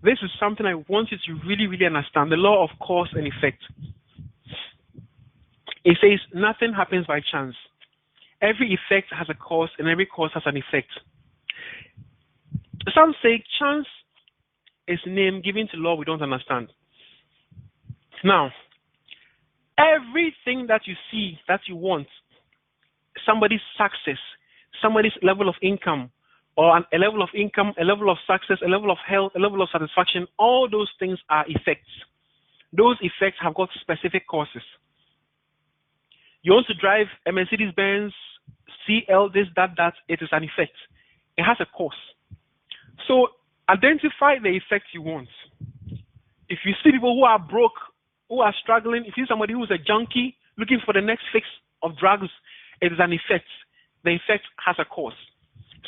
This is something I want you to really, really understand. The law of cause and effect. It says nothing happens by chance. Every effect has a cause and every cause has an effect. Some say chance is name given to law we don't understand. Now, everything that you see that you want, somebody's success, somebody's level of income, or a level of income, a level of success, a level of health, a level of satisfaction, all those things are effects. Those effects have got specific causes. You want to drive a Mercedes-Benz CL, this, that, it is an effect. It has a cause. So identify the effect you want. If you see people who are broke, who are struggling, if you see somebody who is a junkie looking for the next fix of drugs, it is an effect. The effect has a cause.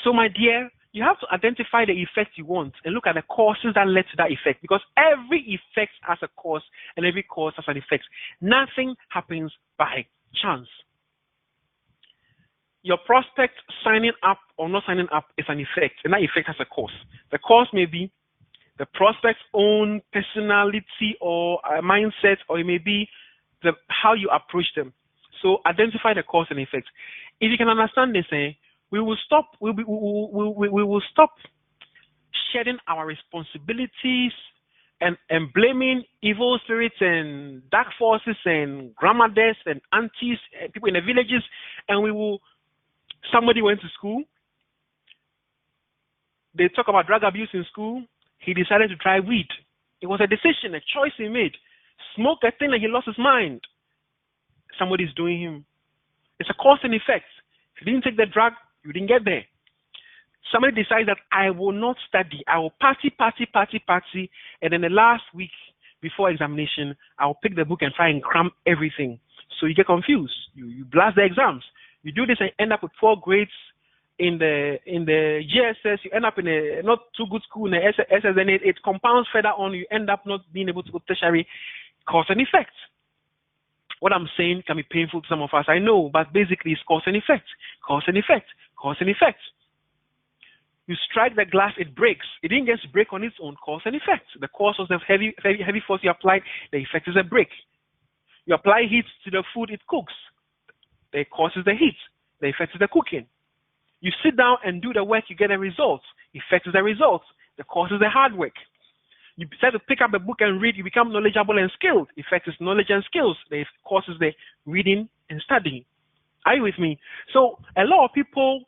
So my dear, you have to identify the effect you want and look at the causes that led to that effect, because every effect has a cause and every cause has an effect. Nothing happens by chance. Your prospect signing up or not signing up is an effect, and that effect has a cause. The cause may be the prospect's own personality or mindset, or it may be how you approach them. So identify the cause and effect. If you can understand this, we will stop. We will stop shedding our responsibilities and blaming evil spirits and dark forces and grandmothers and aunties and people in the villages, and we will. Somebody went to school. They talk about drug abuse in school. He decided to try weed. It was a decision, a choice he made. Smoke a thing and he lost his mind. Somebody's doing him. It's a cause and effect. If you didn't take the drug, you didn't get there. Somebody decides that I will not study. I will party, and then the last week before examination, I will pick the book and try and cram everything. So you get confused. You blast the exams. You do this and end up with 4 grades in the GSS. You end up in a not too good school in the SS, and it compounds further on. You end up not being able to go to tertiary. Cause and effect. What I'm saying can be painful to some of us, I know, but basically it's cause and effect. Cause and effect. Cause and effect. You strike the glass, it breaks. It didn't just break on its own. Cause and effect. The cause was the heavy force you applied. The effect is a break. You apply heat to the food, it cooks. The cause is the heat. The effect is the cooking. You sit down and do the work, you get a result. Effect is the result. The cause is the hard work. You decide to pick up a book and read, you become knowledgeable and skilled. Effect is knowledge and skills. The cause is the reading and studying. Are you with me? So a lot of people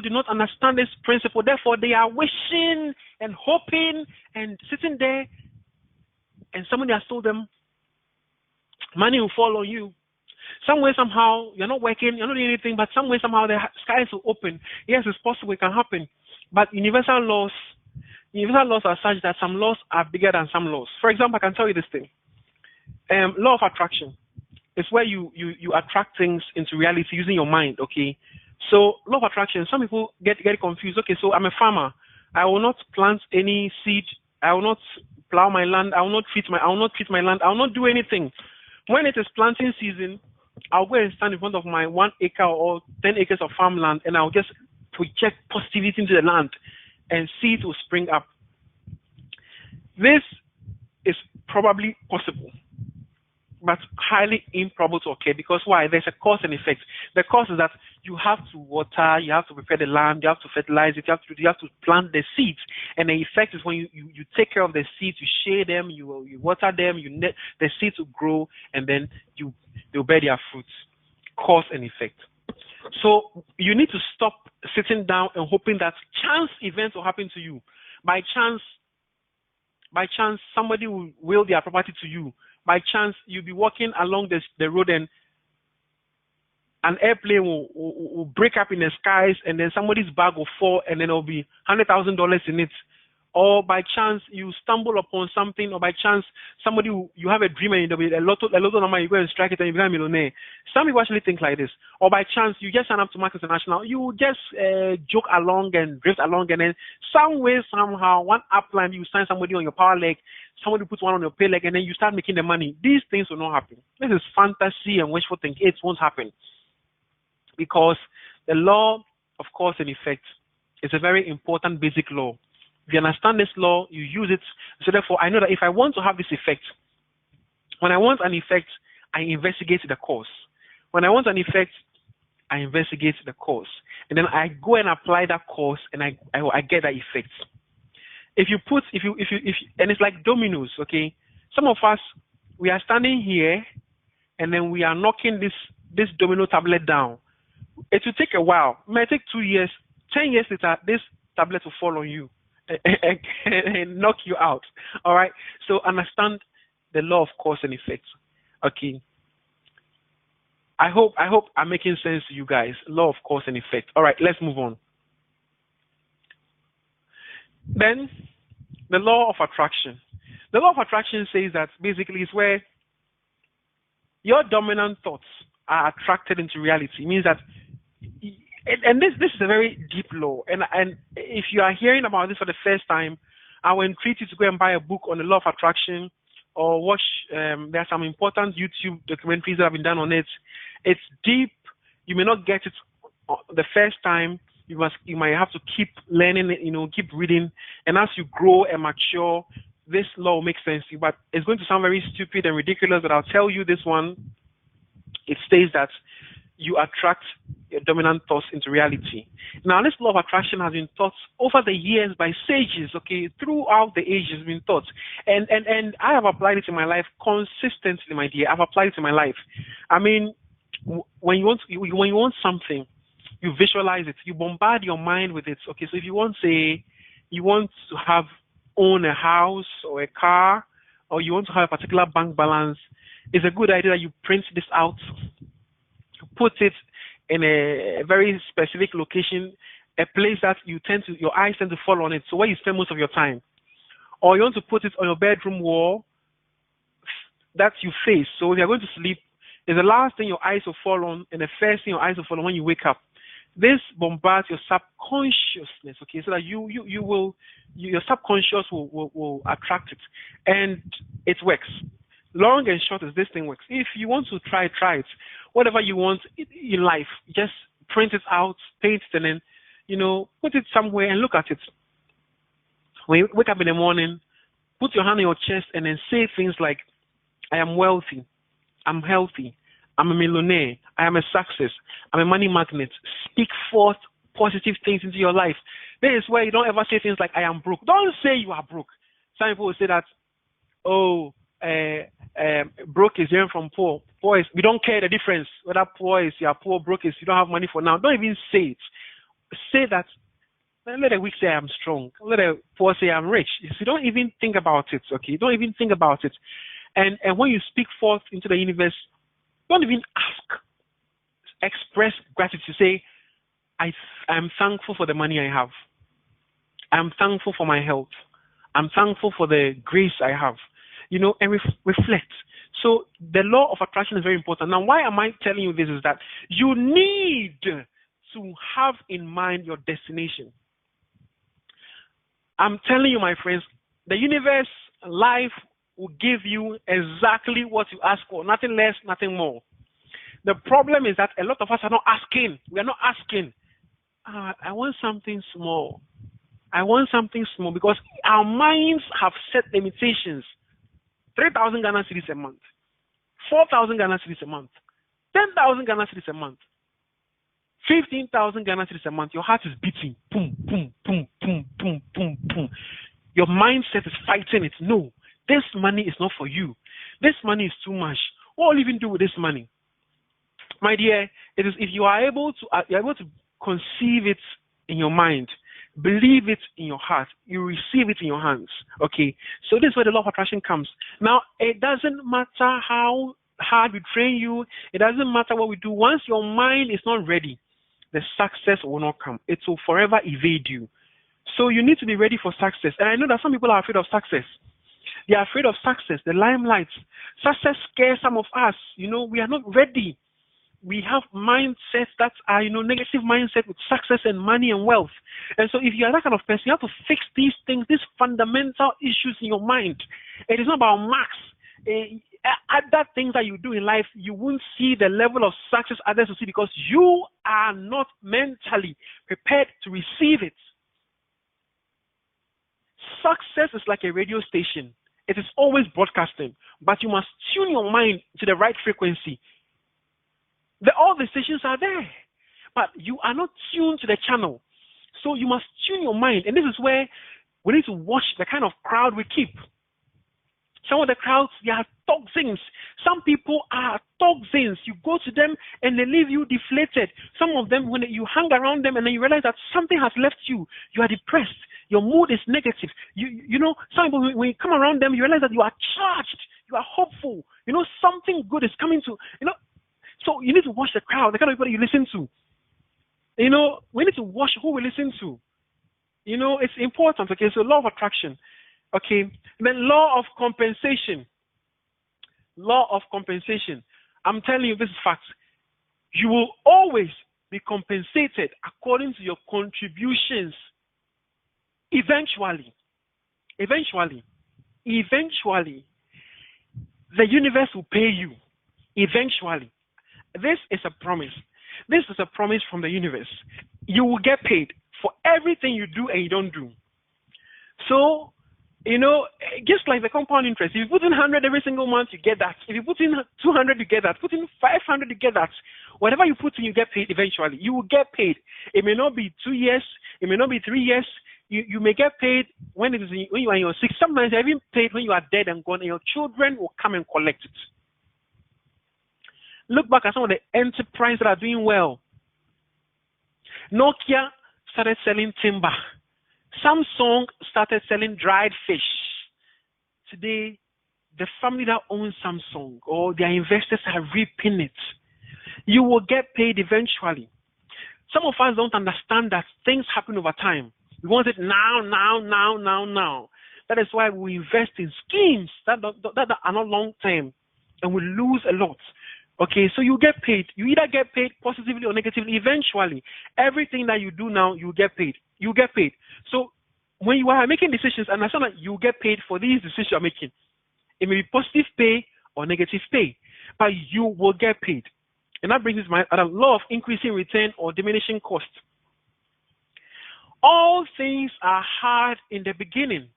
do not understand this principle. Therefore, they are wishing and hoping and sitting there, and somebody has told them money will fall on you. Some way, somehow, you're not working, you're not doing anything, but some way, somehow, the skies will open. Yes, it's possible, it can happen. But universal laws are such that some laws are bigger than some laws. For example, I can tell you this thing. Law of attraction. It's where you attract things into reality using your mind. Okay, so law of attraction. Some people get confused. Okay, so I'm a farmer. I will not plant any seed. I will not plow my land. I will not treat my land. I will not do anything. When it is planting season, I'll go and stand in front of my 1 acre or 10 acres of farmland, and I'll just project positivity into the land, and see it will spring up. This is probably possible, but highly improbable to occur because why? There's a cause and effect. The cause is that you have to water, you have to prepare the land, you have to fertilize it, you have to plant the seeds, and the effect is when you take care of the seeds, you shade them, you water them, the seeds will grow, and then they'll bear their fruits. Cause and effect. So you need to stop sitting down and hoping that chance events will happen to you. By chance, somebody will will their property to you. By chance, you'll be walking along the road and an airplane will break up in the skies, and then somebody's bag will fall, and then there'll be $100,000 in it. Or by chance you stumble upon something, or by chance you have a dream and there'll be a lot of number, you go and strike it and you become a millionaire. Some people actually think like this. Or by chance you just sign up to Market International, you just joke along and drift along, and then some way somehow one upline you sign somebody on your power leg, somebody puts one on your pay leg, and then you start making the money. These things will not happen. This is fantasy and wishful thinking. It won't happen because the law of cause and effect is a very important basic law. If you understand this law, you use it. So therefore, I know that if I want to have this effect, when I want an effect, I investigate the cause. When I want an effect, I investigate the cause, and then I go and apply that cause, and I get that effect. If you and it's like dominoes. Okay, some of us, we are standing here, and then we are knocking this domino tablet down. It will take a while. It might take 2 years. 10 years later, this tablet will fall on you and knock you out. All right. So understand the law of cause and effect. Okay. I hope I'm making sense to you guys. Law of cause and effect. All right. Let's move on. Then the law of attraction. The law of attraction says that basically it's where your dominant thoughts are attracted into reality. It means that, and this is a very deep law. And if you are hearing about this for the first time, I will entreat you to go and buy a book on the law of attraction, or watch. There are some important YouTube documentaries that have been done on it. It's deep. You may not get it the first time. You might have to keep learning it, keep reading, and as you grow and mature, this law will make sense to you. But it's going to sound very stupid and ridiculous, but I'll tell you this one. It states that you attract your dominant thoughts into reality. Now, this law of attraction has been taught over the years by sages, okay, throughout the ages, been taught. And I have applied it in my life consistently, my dear. I've applied it in my life. I mean, when you want something, you visualize it, you bombard your mind with it. Okay, so if you want to own a house or a car, or you want to have a particular bank balance, it's a good idea that you print this out, put it in a very specific location, a place that your eyes tend to fall on it, so where you spend most of your time. Or you want to put it on your bedroom wall that you face. So if you're going to sleep, it's the last thing your eyes will fall on, and the first thing your eyes will fall on when you wake up. This bombards your subconsciousness, okay, so that your subconscious will attract it, and it works. Long and short is this thing works. If you want to try it. Whatever you want in life, just print it out, paint it, and then, put it somewhere and look at it. When you wake up in the morning, put your hand on your chest and then say things like, I am wealthy, I'm healthy, I'm a millionaire, I am a success, I'm a money magnet. Speak forth positive things into your life. This is where you don't ever say things like, I am broke. Don't say you are broke. Some people will say that, broke is different from poor. Poor is, we don't care the difference. Whether poor is, you are poor, broke is, you don't have money for now. Don't even say it. Say that, let the weak say I'm strong. Let the poor say I'm rich. You don't even think about it, okay? Don't even think about it. And when you speak forth into the universe, don't even ask. Express gratitude. Say, I'm thankful for the money I have. I'm thankful for my health. I'm thankful for the grace I have. And reflect. So the law of attraction is very important. Now, why am I telling you this is that you need to have in mind your destination. I'm telling you, my friends, the universe, life will give you exactly what you ask for, nothing less, nothing more. The problem is that a lot of us are not asking. We are not asking. I want something small. I want something small because our minds have set limitations. 3,000 Ghana cedis a month, 4,000 Ghana cedis a month, 10,000 Ghana cedis a month, 15,000 Ghana cedis a month. Your heart is beating. Boom, boom, boom, boom, boom, boom, boom. Your mindset is fighting it. No, this money is not for you. This money is too much. What will you even do with this money? My dear, it is if you are able to conceive it in your mind, believe it in your heart, you receive it in your hands. Okay, so this is where the law of attraction comes. Now, it doesn't matter how hard we train you, it doesn't matter what we do. Once your mind is not ready, the success will not come. It will forever evade you. So you need to be ready for success. And I know that some people are afraid of success. They are afraid of success, the limelight. Success scares some of us. We are not ready. We have mindsets that are, negative mindset with success and money and wealth. And so if you are that kind of person, you have to fix these things, these fundamental issues in your mind. It is not about marks. Other things that you do in life, you won't see the level of success others will see because you are not mentally prepared to receive it. Success is like a radio station. It is always broadcasting, but you must tune your mind to the right frequency. All the stations are there, but you are not tuned to the channel. So you must tune your mind. And this is where we need to watch the kind of crowd we keep. Some of the crowds, they are toxins. Some people are toxins. You go to them and they leave you deflated. Some of them, when you hang around them and then you realize that something has left you, you are depressed. Your mood is negative. Some people, when you come around them, you realize that you are charged. You are hopeful. Something good is coming to, So you need to watch the crowd, the kind of people that you listen to. We need to watch who we listen to. It's important. Okay, so law of attraction. Okay, then law of compensation. Law of compensation. I'm telling you, this is fact. You will always be compensated according to your contributions. Eventually, the universe will pay you. Eventually. This is a promise. This is a promise from the universe. You will get paid for everything you do and you don't do. So, just like the compound interest, if you put in 100 every single month, you get that. If you put in 200, you get that. Put in 500, you get that. Whatever you put in, you get paid eventually. You will get paid. It may not be 2 years. It may not be 3 years. You may get paid when you are in your 60s. Sometimes you're even paid when you are dead and gone, and your children will come and collect it. Look back at some of the enterprises that are doing well. Nokia started selling timber. Samsung started selling dried fish. Today, the family that owns Samsung or their investors are reaping it. You will get paid eventually. Some of us don't understand that things happen over time. We want it now. That is why we invest in schemes that are not long term, and we lose a lot. Okay, so you get paid. You either get paid positively or negatively. Eventually, everything that you do now, you get paid. You get paid. So when you are making decisions, understand that you get paid for these decisions you're making. It may be positive pay or negative pay, but you will get paid. And that brings us to my other law of increasing return or diminishing cost. All things are hard in the beginning.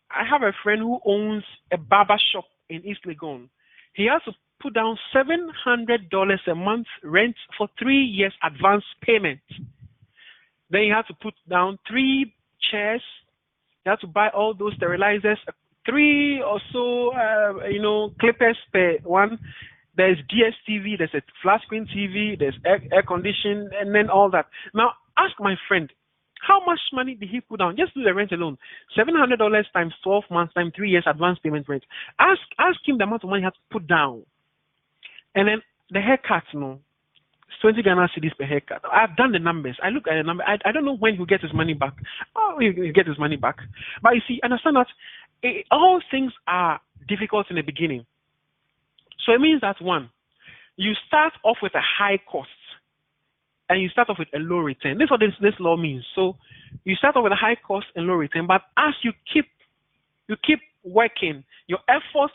I have a friend who owns a barber shop in East Legon. He has to put down $700 a month rent for 3 years advance payment. Then you have to put down 3 chairs. You have to buy all those sterilizers, 3 or so, clippers per one. There's DSTV, there's a flat screen TV, there's air conditioning, and then all that. Now, ask my friend, how much money did he put down? Just do the rent alone. $700 times 12 months times 3 years advance payment rent. Ask him the amount of money he has to put down. And then the haircut, it's 20 Ghana cedis per haircut. I've done the numbers. I look at the number. I don't know when he'll get his money back. Oh, he'll get his money back. But you see, understand that all things are difficult in the beginning. So it means that one, you start off with a high cost and you start off with a low return. This is what this law means. So you start off with a high cost and low return, but as you keep working, your efforts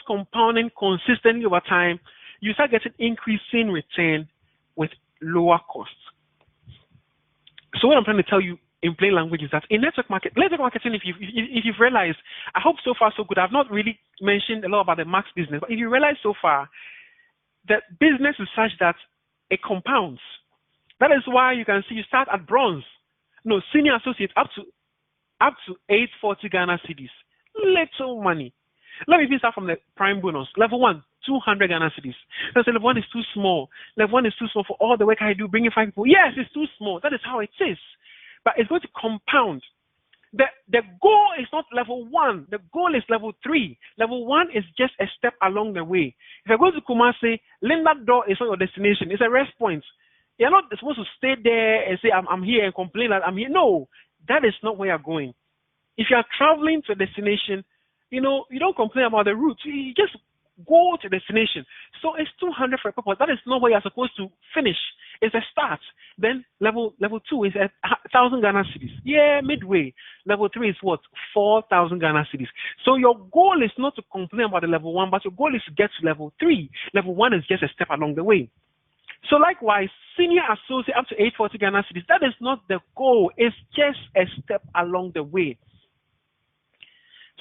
compounding consistently over time, you start getting increasing return with lower costs. So what I'm trying to tell you in plain language is that in network marketing, if you've realized, I hope so far so good. I've not really mentioned a lot about the max business, but if you realize so far that business is such that it compounds. That is why you can see you start at bronze, no, senior associate up to 840 Ghana cedis. Little money. Let me even start from the prime bonus. Level 1, 200 Ghana cedis. So level 1 is too small. Level 1 is too small for all the work I do, bringing 5 people. Yes, it's too small. That is how it is. But it's going to compound. The goal is not level 1. The goal is level 3. Level 1 is just a step along the way. If I go to Kumasi, Linda Door is not your destination. It's a rest point. You're not supposed to stay there and say, I'm here and complain that I'm here. No, that is not where you're going. If you're traveling to a destination, you don't complain about the route. You just go to the destination. So it's 200 for a purpose. That is not where you're supposed to finish. It's a start. Then level 2 is 1,000 Ghana cedis. Yeah, midway. Level 3 is what? 4,000 Ghana cedis. So your goal is not to complain about the level 1, but your goal is to get to level 3. Level 1 is just a step along the way. So likewise, senior associate up to 840 Ghana cedis. That is not the goal. It's just a step along the way.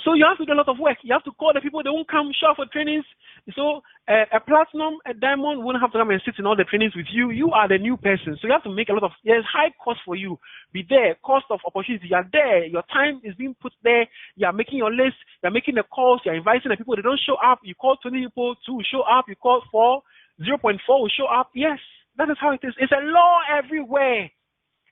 So you have to do a lot of work. You have to call the people. They won't come show up for trainings. So a platinum, a diamond won't have to come and sit in all the trainings with you. You are the new person. So you have to make a lot of, there's high cost for you. Be there, cost of opportunity. You are there. Your time is being put there. You are making your list. You are making the calls. You are inviting the people. They don't show up. You call 20 people, 2 will show up. You call 4, 0.4 will show up. Yes, that is how it is. It's a law everywhere.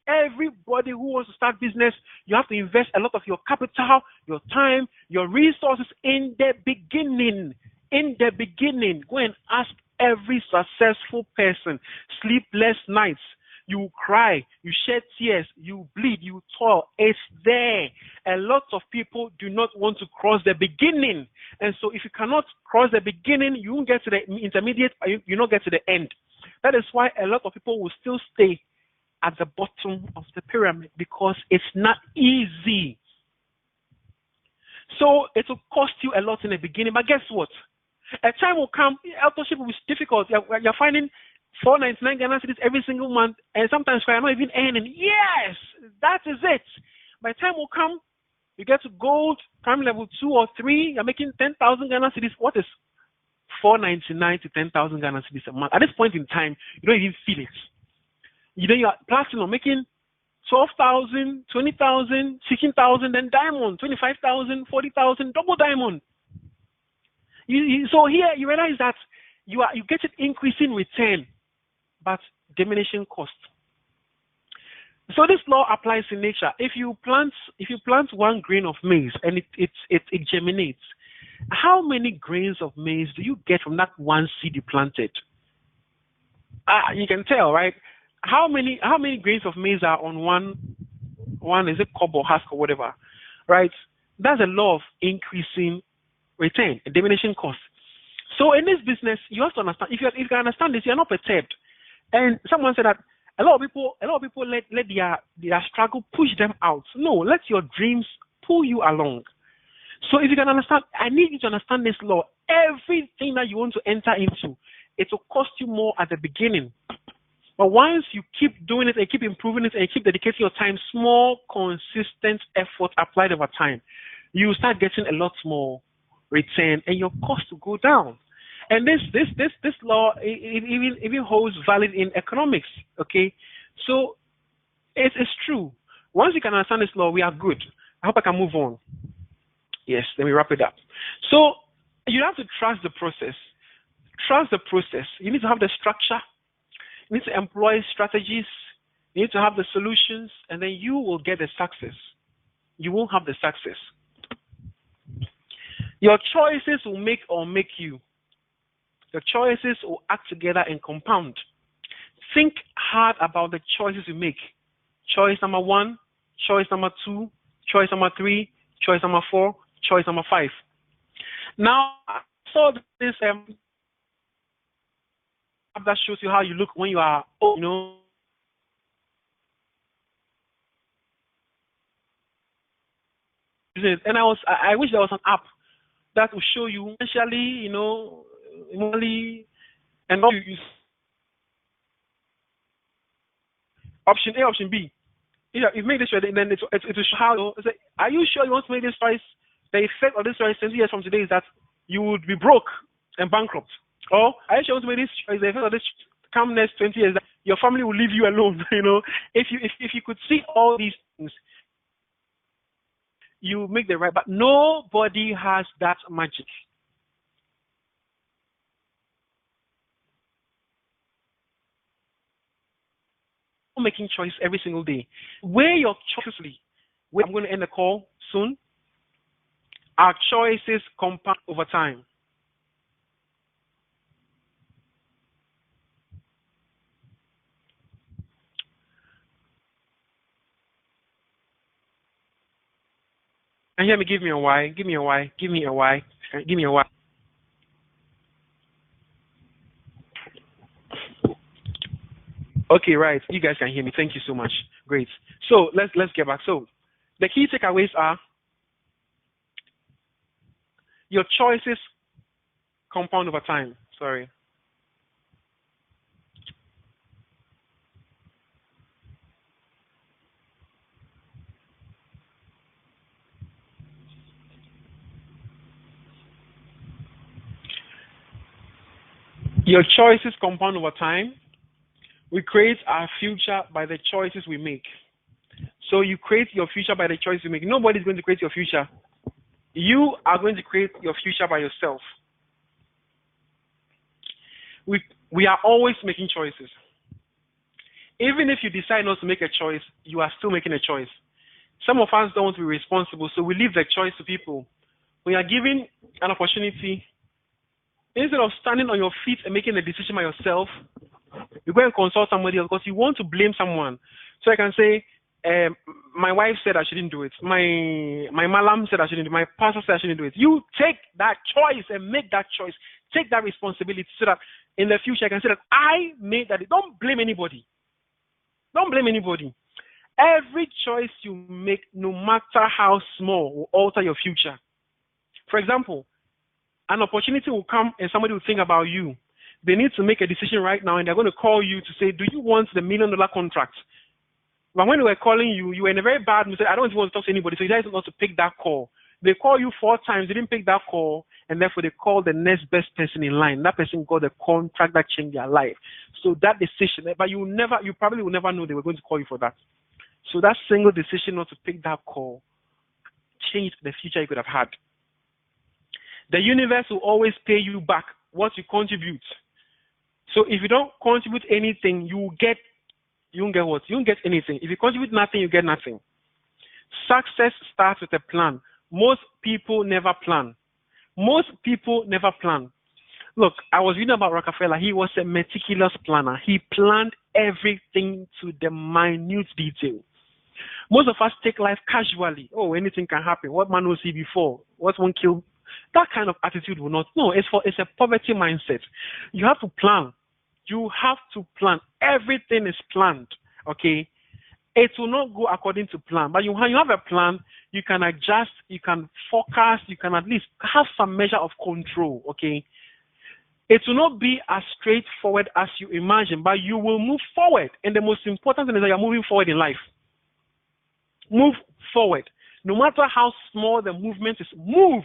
Everybody who wants to start business, you have to invest a lot of your capital, your time, your resources in the beginning. In the beginning, go and ask every successful person. Sleepless nights. You cry, you shed tears, you bleed, you toil. It's there. A lot of people do not want to cross the beginning. And so if you cannot cross the beginning, you won't get to the intermediate, you not get to the end. That is why a lot of people will still stay at the bottom of the pyramid, because it's not easy. So it will cost you a lot in the beginning, but guess what? A time will come, authorship will be difficult. You're finding 499 Ghana cedis every single month, and sometimes you're not even earning. Yes, that is it. By the time will come, you get to gold, prime level 2 or 3, you're making 10,000 Ghana cedis. What is 499 to 10,000 Ghana cedis a month? At this point in time, you don't even feel it. Then you're platinum, making 12,000, 20,000, 16,000, then diamond, 25,000, 40,000, double diamond. So here you realize that you get an increase in return, but diminishing cost. So this law applies in nature. If you plant 1 grain of maize and it germinates, how many grains of maize do you get from that 1 seed you planted? You can tell, right? How many grains of maize are on one is it cob or husk or whatever, right? That's a law of increasing return, a diminishing cost. So in this business, you have to understand. If you can understand this, you're not perturbed. And someone said that a lot of people let their struggle push them out. No, let your dreams pull you along. So if you can understand, I need you to understand this law. Everything that you want to enter into, it will cost you more at the beginning. But once you keep doing it and keep improving it and keep dedicating your time, small, consistent effort applied over time, you start getting a lot more return and your cost will go down. And this law even holds valid in economics. Okay, so it's true. Once you can understand this law, we are good. I hope I can move on. Yes, let me wrap it up. So you have to trust the process. Trust the process. You need to have the structure. You need to employ strategies. You need to have the solutions, and then you will get the success. You won't have the success. Your choices will make or make you. Your choices will act together and compound. Think hard about the choices you make. Choice number 1, choice number 2, choice number 3, choice number 4, choice number 5. Now, saw this that shows you how you look when you are old, and I wish there was an app that will show you essentially, emotionally, and all you option A, option B. Yeah, you've made this choice, then it will show how. Are you sure you want to make this choice? The effect of this choice 20 years from today is that you would be broke and bankrupt. Or are you sure you want to make this choice? The effect of this come next 20 years that your family will leave you alone. If you could see all these things, you make the right. But nobody has that magic. Making choice every single day. Weigh your choices. I'm going to end the call soon. Our choices compound over time. And hear me, give me a why, give me a why, give me a why, give me a why. Okay, right. You guys can hear me. Thank you so much. Great. So let's get back. So the key takeaways are your choices compound over time. Sorry. Your choices compound over time. We create our future by the choices we make. So you create your future by the choices you make. Nobody's going to create your future. You are going to create your future by yourself. We are always making choices. Even if you decide not to make a choice, you are still making a choice. Some of us don't want to be responsible, so we leave the choice to people. When you are given an opportunity, instead of standing on your feet and making a decision by yourself, you go and consult somebody else because you want to blame someone. So I can say, my wife said I shouldn't do it. My malam said I shouldn't do it. My pastor said I shouldn't do it. You take that choice and make that choice. Take that responsibility so that in the future I can say that I made that. Don't blame anybody. Don't blame anybody. Every choice you make, no matter how small, will alter your future. For example, an opportunity will come and somebody will think about you. They need to make a decision right now and they're going to call you to say, do you want the $1 million contract? But when they were calling you, you were in a very bad mood. I don't even want to talk to anybody. So you decided not to pick that call. They call you 4 times, they didn't pick that call, and therefore they call the next best person in line. That person got the contract that changed their life. So that decision, but you probably will never know they were going to call you for that. So that single decision not to pick that call changed the future you could have had. The universe will always pay you back what you contribute. So if you don't contribute anything, you won't get what? You won't get anything. If you contribute nothing, you get nothing. Success starts with a plan. Most people never plan. Most people never plan. Look, I was reading about Rockefeller. He was a meticulous planner. He planned everything to the minute detail. Most of us take life casually. Oh, anything can happen. What man will see before? What won't kill? That kind of attitude will not. No, it's a poverty mindset. You have to plan. You have to plan. Everything is planned. Okay? It will not go according to plan. But when you have a plan, you can adjust, you can forecast, you can at least have some measure of control. Okay? It will not be as straightforward as you imagine, but you will move forward. And the most important thing is that you're moving forward in life. Move forward. No matter how small the movement is, move.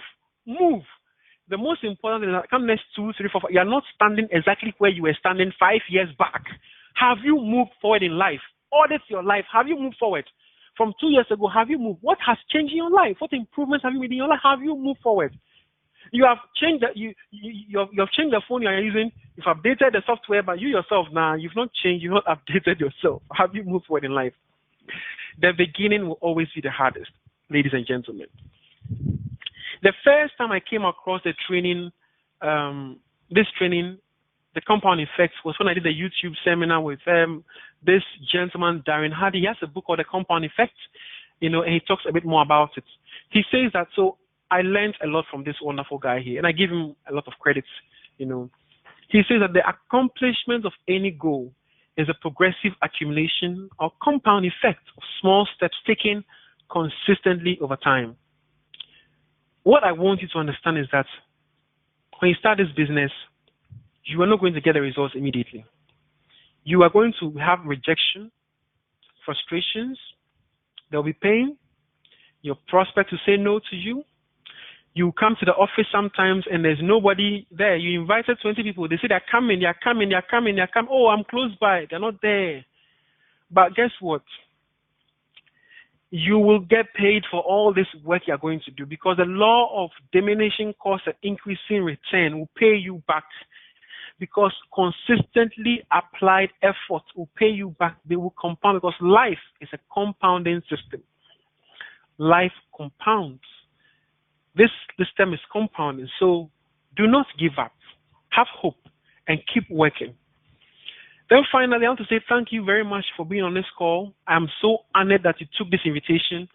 The most important thing is that come next 2, 3, 4, 5, you are not standing exactly where you were standing 5 years back. Have you moved forward in life? Audit your life. Have you moved forward? From 2 years ago, have you moved? What has changed in your life? What improvements have you made in your life? Have you moved forward? You have changed that you have changed the phone you are using. You've updated the software, but you yourself now you've not changed. You've not updated yourself. Have you moved forward in life? The beginning will always be the hardest, ladies and gentlemen. The first time I came across the training, this training, the compound effect, was when I did a YouTube seminar with this gentleman, Darren Hardy. He has a book called The Compound Effect, and he talks a bit more about it. He says that, so I learned a lot from this wonderful guy here, and I give him a lot of credit. You know, he says that the accomplishment of any goal is a progressive accumulation or compound effect of small steps taken consistently over time. What I want you to understand is that when you start this business, you are not going to get the results immediately. You are going to have rejection, frustrations, there will be pain, your prospect to say no to you. You come to the office sometimes and there's nobody there. You invited 20 people. They say they're coming, they're coming, they're coming, they're coming. Oh, I'm close by. They're not there. But guess what? You will get paid for all this work you're going to do because the law of diminishing cost and increasing return will pay you back because consistently applied effort will pay you back. They will compound because life is a compounding system. Life compounds. This system is compounding. So do not give up. Have hope and keep working. Then finally, I want to say thank you very much for being on this call. I'm so honored that you took this invitation,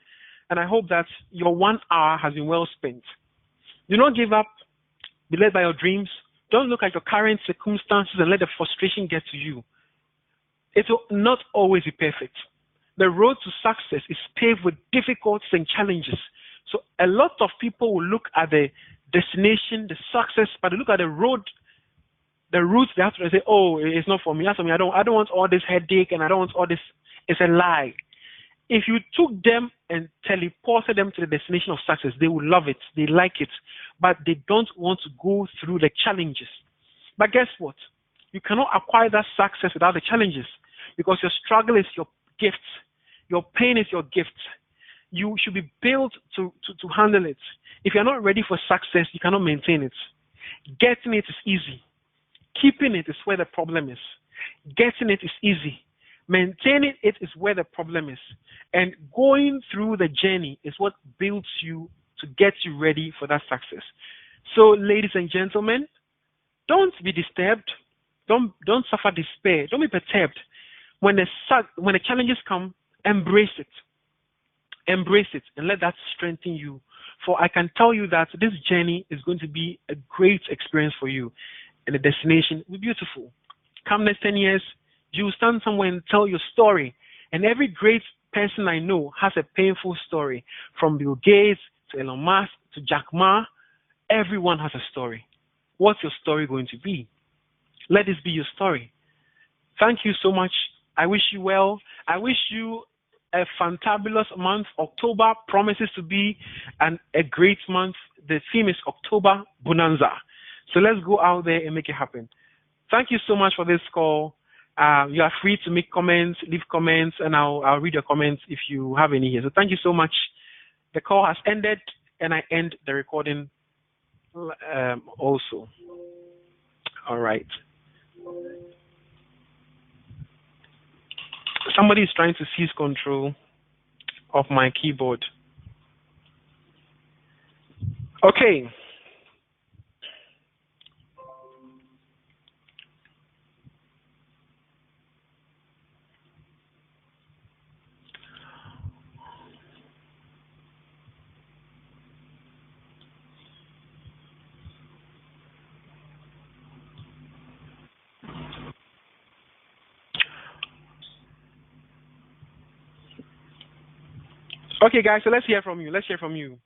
and I hope that your 1 hour has been well spent. Do not give up. Be led by your dreams. Don't look at your current circumstances and let the frustration get to you. It will not always be perfect. The road to success is paved with difficulties and challenges. So a lot of people will look at the destination, the success, but they look at the road, the route they have to say, oh, it's not for me. That's for me. I don't want all this headache and I don't want all this. It's a lie. If you took them and teleported them to the destination of success, they will love it. They like it, but they don't want to go through the challenges. But guess what? You cannot acquire that success without the challenges because your struggle is your gift. Your pain is your gift. You should be built to handle it. If you're not ready for success, you cannot maintain it. Getting it is easy. Keeping it is where the problem is. Getting it is easy. Maintaining it is where the problem is. And going through the journey is what builds you to get you ready for that success. So, ladies and gentlemen, don't be disturbed. Don't suffer despair. Don't be perturbed. When the challenges come, embrace it. Embrace it and let that strengthen you. For I can tell you that this journey is going to be a great experience for you. And the destination will be beautiful. Come next 10 years, you will stand somewhere and tell your story. And every great person I know has a painful story. From Bill Gates to Elon Musk to Jack Ma, everyone has a story. What's your story going to be? Let this be your story. Thank you so much. I wish you well. I wish you a fantabulous month. October promises to be a great month. The theme is October Bonanza. So let's go out there and make it happen. Thank you so much for this call. You are free to make comments, leave comments, and I'll read your comments if you have any here. So thank you so much. The call has ended, and I end the recording also. All right. Somebody is trying to seize control of my keyboard. Okay. Okay, guys, so let's hear from you. Let's hear from you.